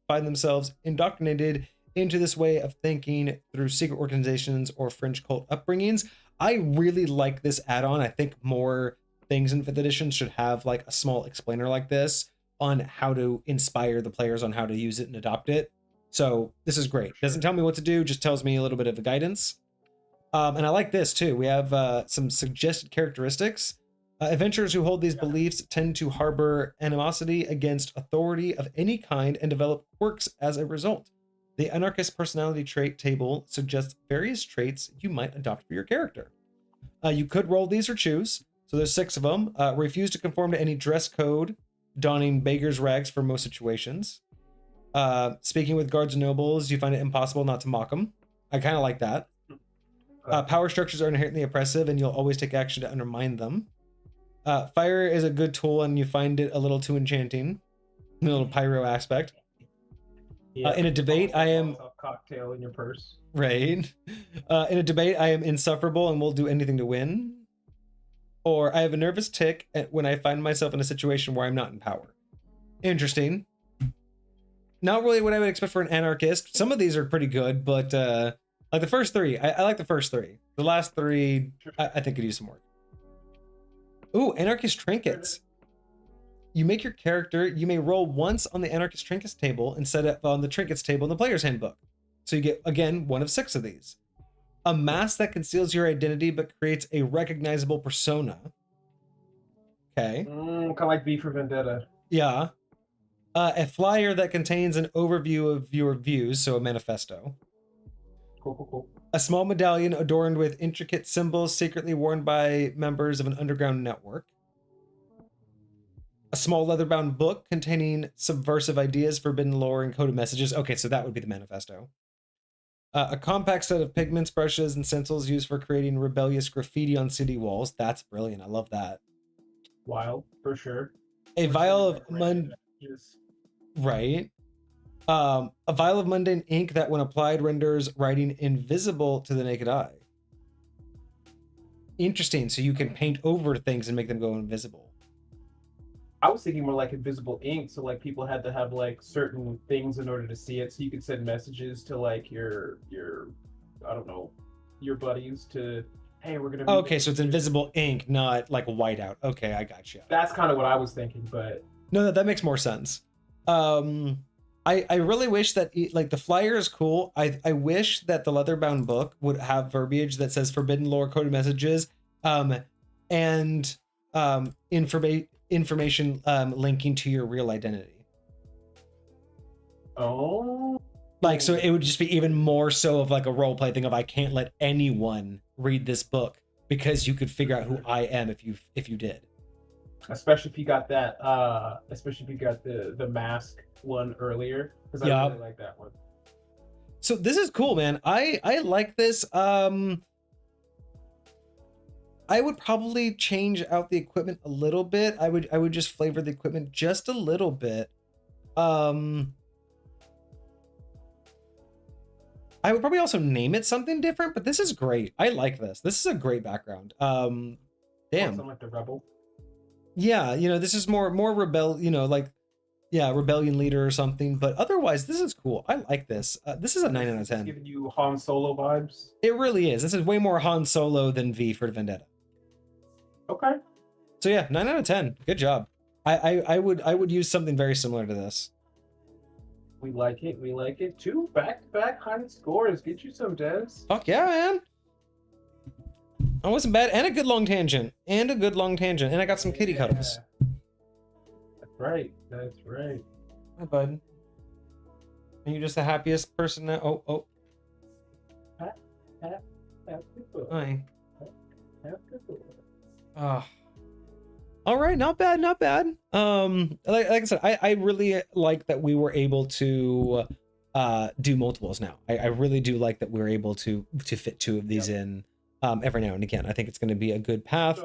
find themselves indoctrinated into this way of thinking through secret organizations or fringe cult upbringings. I really like this add-on. I think more things in 5th edition should have like a small explainer like this on how to inspire the players on how to use it and adopt it. So this is great. Doesn't tell me what to do, just tells me a little bit of the guidance. And I like this too. We have some suggested characteristics. Adventurers who hold these beliefs tend to harbor animosity against authority of any kind and develop quirks as a result. The anarchist personality trait table suggests various traits you might adopt for your character. You could roll these or choose. So there's 6 of them. Refuse to conform to any dress code, donning beggar's rags for most situations. Speaking with guards and nobles, you find it impossible not to mock them. I kind of like that. Power structures are inherently oppressive and you'll always take action to undermine them. Fire is a good tool and you find it a little too enchanting. A little pyro aspect. In a debate, I am cocktail in your purse. Right. In a debate, I am insufferable and will do anything to win. Or I have a nervous tick when I find myself in a situation where I'm not in power. Interesting. Not really what I would expect for an anarchist. Some of these are pretty good, but like the first 3, I like the first 3. The last 3, I think could use some work. Ooh, anarchist trinkets. You make your character, you may roll once on the anarchist trinkets table and set it on the trinkets table in the player's handbook. So you get, again, 1 of 6 of these. A mask that conceals your identity but creates a recognizable persona. Okay. Kind of like V for Vendetta. Yeah. A flyer that contains an overview of your views, so a manifesto. Cool. A small medallion adorned with intricate symbols secretly worn by members of an underground network. A small leather-bound book containing subversive ideas, forbidden lore, and coded messages. Okay, so that would be the manifesto. A compact set of pigments, brushes, and stencils used for creating rebellious graffiti on city walls. That's brilliant. I love that. Wild, for sure. A vial of right. A vial of mundane ink that, when applied, renders writing invisible to the naked eye. Interesting. So you can paint over things and make them go invisible. I was thinking more like invisible ink, so like people had to have like certain things in order to see it, so you could send messages to like your I don't know, your buddies to, hey, we're gonna meet. Okay, so it's invisible ink, not like whiteout. Okay, I got you. That's kind of what I was thinking, but No, that makes more sense. I really wish that like the flyer is cool. I wish that the leather-bound book would have verbiage that says forbidden lore coded messages, and information linking to your real identity. oh, Like, so it would just be even more so of like a role play thing of I can't let anyone read this book because you could figure out who I am if you did. especially if you got that, especially if you got the mask one earlier, because I really like that one. So this is cool, man. I like this. I would probably change out the equipment a little bit. I would just flavor the equipment just a little bit. I would probably also name it something different, but this is great. I like this. This is a great background. Damn. Something like the rebel. Yeah, you know, this is more rebel, you know, like, yeah, rebellion leader or something. But otherwise, this is cool. I like this. This is a 9 out of 10. Giving you Han Solo vibes. It really is. This is way more Han Solo than V for Vendetta. Okay. So yeah, 9 out of 10. Good job. I would use something very similar to this. We like it. We like it. 2 back-to-back high scores. Get you some, Des. Fuck yeah, man. That wasn't bad. And a good long tangent. And I got some kitty cuddles. That's right. That's right. Hi, bud. Are you just the happiest person now? Oh. Hi. All right, not bad. Like I said, I really like that we were able to do multiples now. I really do like that we're able to fit 2 of these in every now and again. I think it's going to be a good path,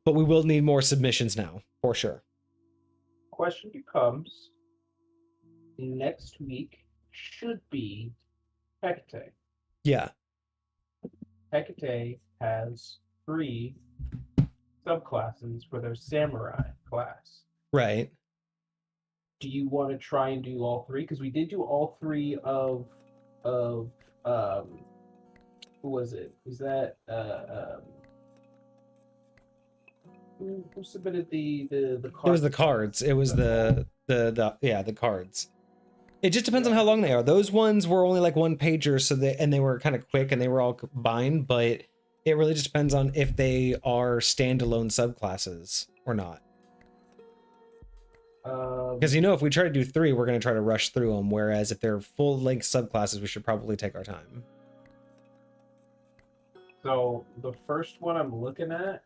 but we will need more submissions now for sure. Question becomes, next week should be Hecate. Yeah. Hecate has 3 subclasses for their samurai class. Right. Do you want to try and do all 3? Because we did do all 3 of who was it? Was that who submitted the cards? It was the cards. It was the cards. It just depends on how long they are. Those ones were only like 1 pager, so they were kind of quick and they were all combined, but it really just depends on if they are standalone subclasses or not. Because you know, if we try to do 3, we're going to try to rush through them. Whereas if they're full-length subclasses, we should probably take our time. So the first one I'm looking at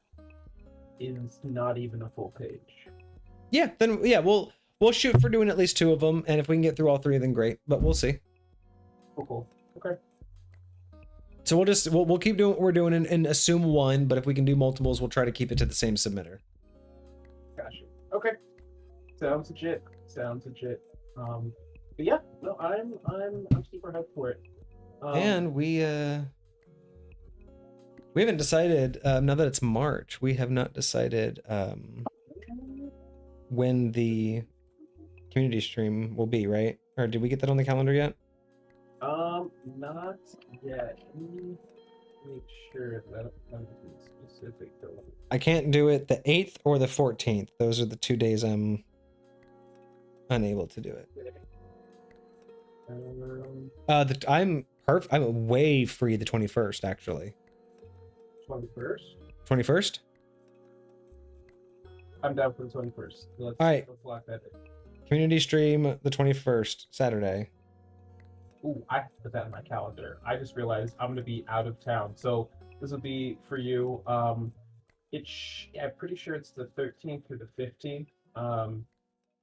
is not even a full page. Yeah, then yeah, we'll shoot for doing at least 2 of them, and if we can get through all 3, then great. But we'll see. Cool. Okay. So we'll keep doing what we're doing and assume 1, but if we can do multiples, we'll try to keep it to the same submitter. Gotcha. Okay. Sounds legit. But yeah, no, I'm super hyped for it. And we haven't decided, now that it's March, we have not decided when the community stream will be, right? Or did we get that on the calendar yet? Not yet. Let me make sure that I'm specific though. I can't do it the 8th or the 14th. Those are the 2 days I'm unable to do it. I'm way free the 21st, actually. 21st? 21st? I'm down for the 21st. All right. Let's lock that in. Community stream the 21st, Saturday. Ooh, I have to put that in my calendar. I just realized I'm going to be out of town. So this will be for you. I'm pretty sure it's the 13th through the 15th.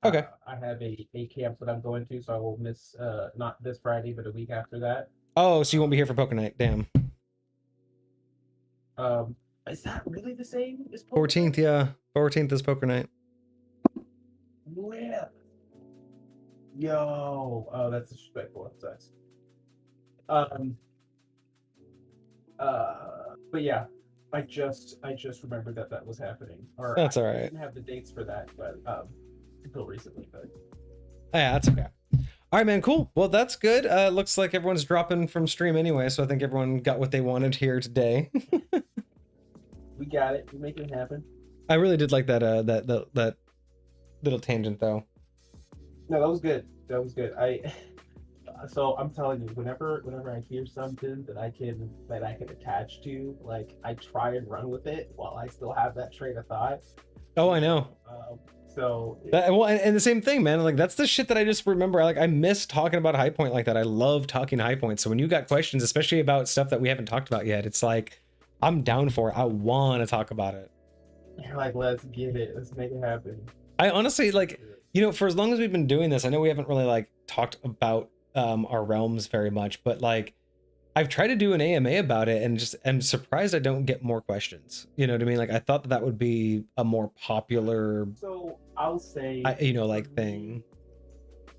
Okay. I have a camp that I'm going to, so I will miss not this Friday, but a week after that. Oh, so you won't be here for Poker Night. Damn. Is that really the same as Poker 14th, yeah. 14th is Poker Night. Yeah. Yo. Oh, that's disrespectful. That sucks. But yeah, I just remembered that was happening. Or that's all right. I didn't have the dates for that, but until recently, but Yeah, that's okay. All right, man, cool. Well, that's good. Looks like everyone's dropping from stream anyway, so I think everyone got what they wanted here today. we got it. We make it happen. I really did like that that little tangent though. No, that was good. That was good. So I'm telling you, whenever I hear something that I can attach to, like I try and run with it while I still have that train of thought. Oh, I know. Well, and the same thing, man. Like that's the shit that I just remember. Like I miss talking about High Point like that. I love talking High Point. So when you got questions, especially about stuff that we haven't talked about yet, it's like I'm down for it. I want to talk about it. you're like, let's get it. Let's make it happen. I honestly like, you know, for as long as we've been doing this, I know we haven't really like talked about our realms very much, but like I've tried to do an AMA about it and just am surprised I don't get more questions. You know what I mean? Like I thought that would be a more popular, So I'll say, you know, like thing.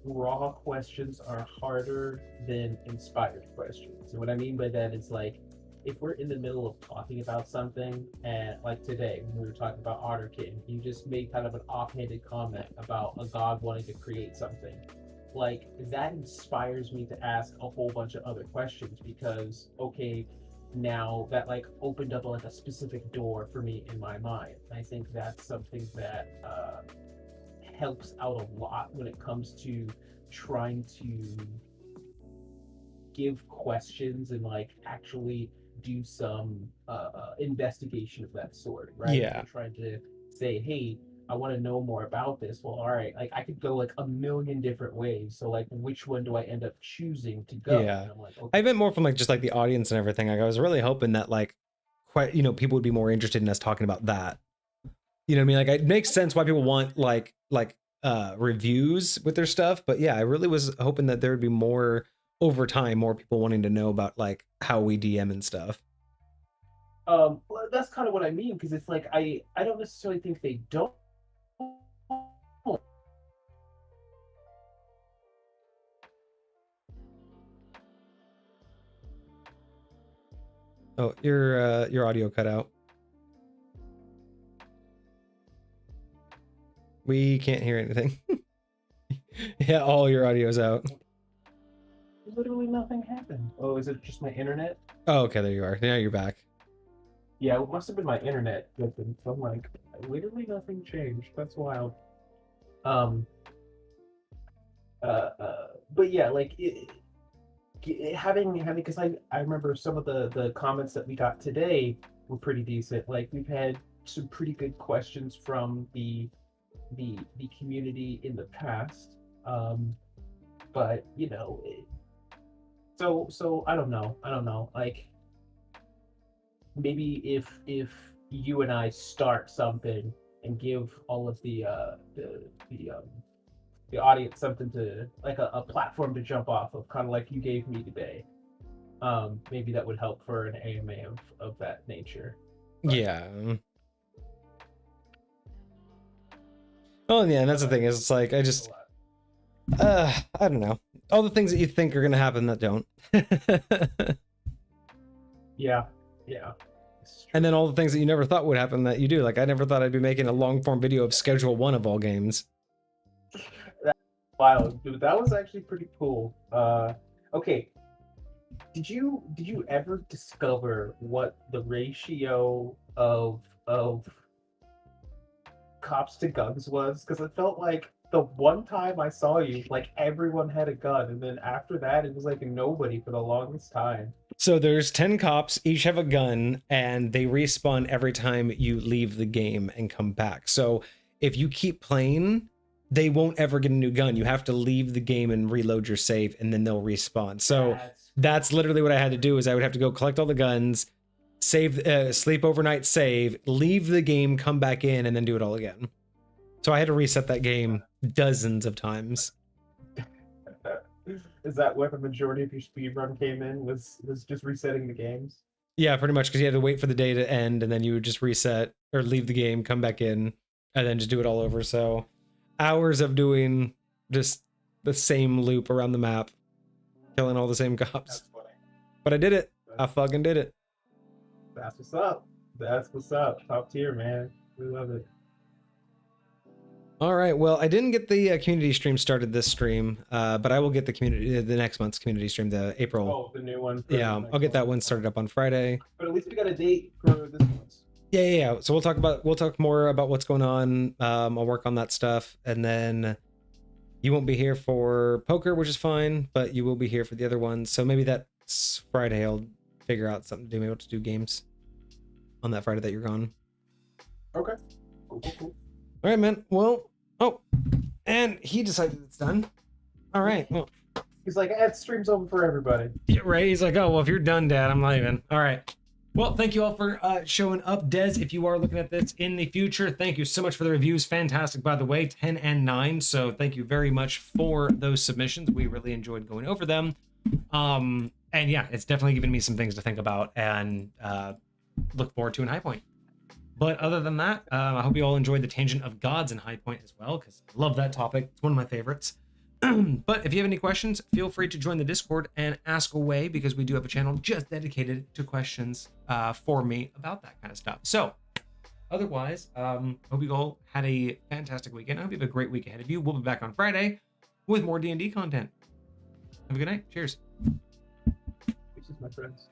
Raw questions are harder than inspired questions. And what I mean by that is like, if we're in the middle of talking about something, and like today when we were talking about Otterkin, you just made kind of an offhanded comment about a god wanting to create something. Like that inspires me to ask a whole bunch of other questions because okay, now that like opened up like a specific door for me in my mind. I think that's something that helps out a lot when it comes to trying to give questions and like actually do some investigation of that sort, right? Yeah. You're trying to say, hey, I want to know more about this. Well, all right, like I could go like a million different ways. So like, which one do I end up choosing to go? Yeah, and I'm like, okay. I meant more from like just like the audience and everything. Like I was really hoping that like, quite, you know, people would be more interested in us talking about that. You know what I mean? Like it makes sense why people want like reviews with their stuff, but yeah, I really was hoping that there would be more over time, more people wanting to know about like how we DM and stuff. Well, that's kind of what I mean because it's like I don't necessarily think they don't. Oh, your audio cut out. We can't hear anything. Yeah, all your audio's out. Literally nothing happened. Oh, is it just my internet? Oh, okay, there you are. Now you're back. Yeah, it must have been my internet. So I'm like, literally nothing changed. That's wild. But yeah, like having because I remember some of the comments that we got today were pretty decent. Like we've had some pretty good questions from the community in the past. But you know, so I don't know. Like maybe if you and I start something and give all of the audience something to like a platform to jump off of, kind of like you gave me today. Maybe that would help for an AMA of that nature. But, yeah. Oh yeah, and that's the thing is it's like I just I don't know. All the things that you think are gonna happen that don't. Yeah. And then all the things that you never thought would happen that you do. Like I never thought I'd be making a long form video of Schedule 1 of all games. Wow, dude, that was actually pretty cool. Okay. Did you ever discover what the ratio of cops to guns was? Because it felt like the one time I saw you, like everyone had a gun, and then after that, it was like nobody for the longest time. So there's 10 cops, each have a gun, and they respawn every time you leave the game and come back. So if you keep playing, they won't ever get a new gun. You have to leave the game and reload your save, and then they'll respawn. So that's literally what I had to do. Is I would have to go collect all the guns, save, sleep overnight, save, leave the game, come back in, and then do it all again. So I had to reset that game dozens of times. Is that where the majority of your speed run came in? Was just resetting the games? Yeah, pretty much, because you had to wait for the day to end, and then you would just reset or leave the game, come back in, and then just do it all over. So hours of doing just the same loop around the map, killing all the same cops. That's funny. But I did it. I fucking did it. That's what's up. That's what's up. Top tier, man. We love it. All right. Well, I didn't get the community stream started this stream, but I will get the next month's community stream, the April. Oh, the new one. Yeah, I'll get that one started up on Friday. But at least we got a date for this one. Yeah. So we'll talk more about what's going on. I'll work on that stuff, and then you won't be here for poker, which is fine, but you will be here for the other ones. So maybe that's Friday. I'll figure out something to do. Maybe I'll do games on that Friday that you're gone. Okay. Cool. All right, man. Well, and he decided it's done. All right. Well, he's like, stream's over for everybody. Yeah, right. He's like, oh, well, if you're done, Dad, I'm leaving. All right. Well, thank you all for showing up. Des, if you are looking at this in the future, thank you so much for the reviews. Fantastic, by the way, 10 and 9. So thank you very much for those submissions. We really enjoyed going over them. And yeah, it's definitely given me some things to think about and look forward to in High Point. But other than that, I hope you all enjoyed the Tangent of Gods in High Point as well, because I love that topic. It's one of my favorites. But if you have any questions, feel free to join the Discord and ask away, because we do have a channel just dedicated to questions for me about that kind of stuff. So otherwise, hope you all had a fantastic weekend. I hope you have a great week ahead of you. We'll be back on Friday with more D&D content. Have a good night. Cheers. This is my friends.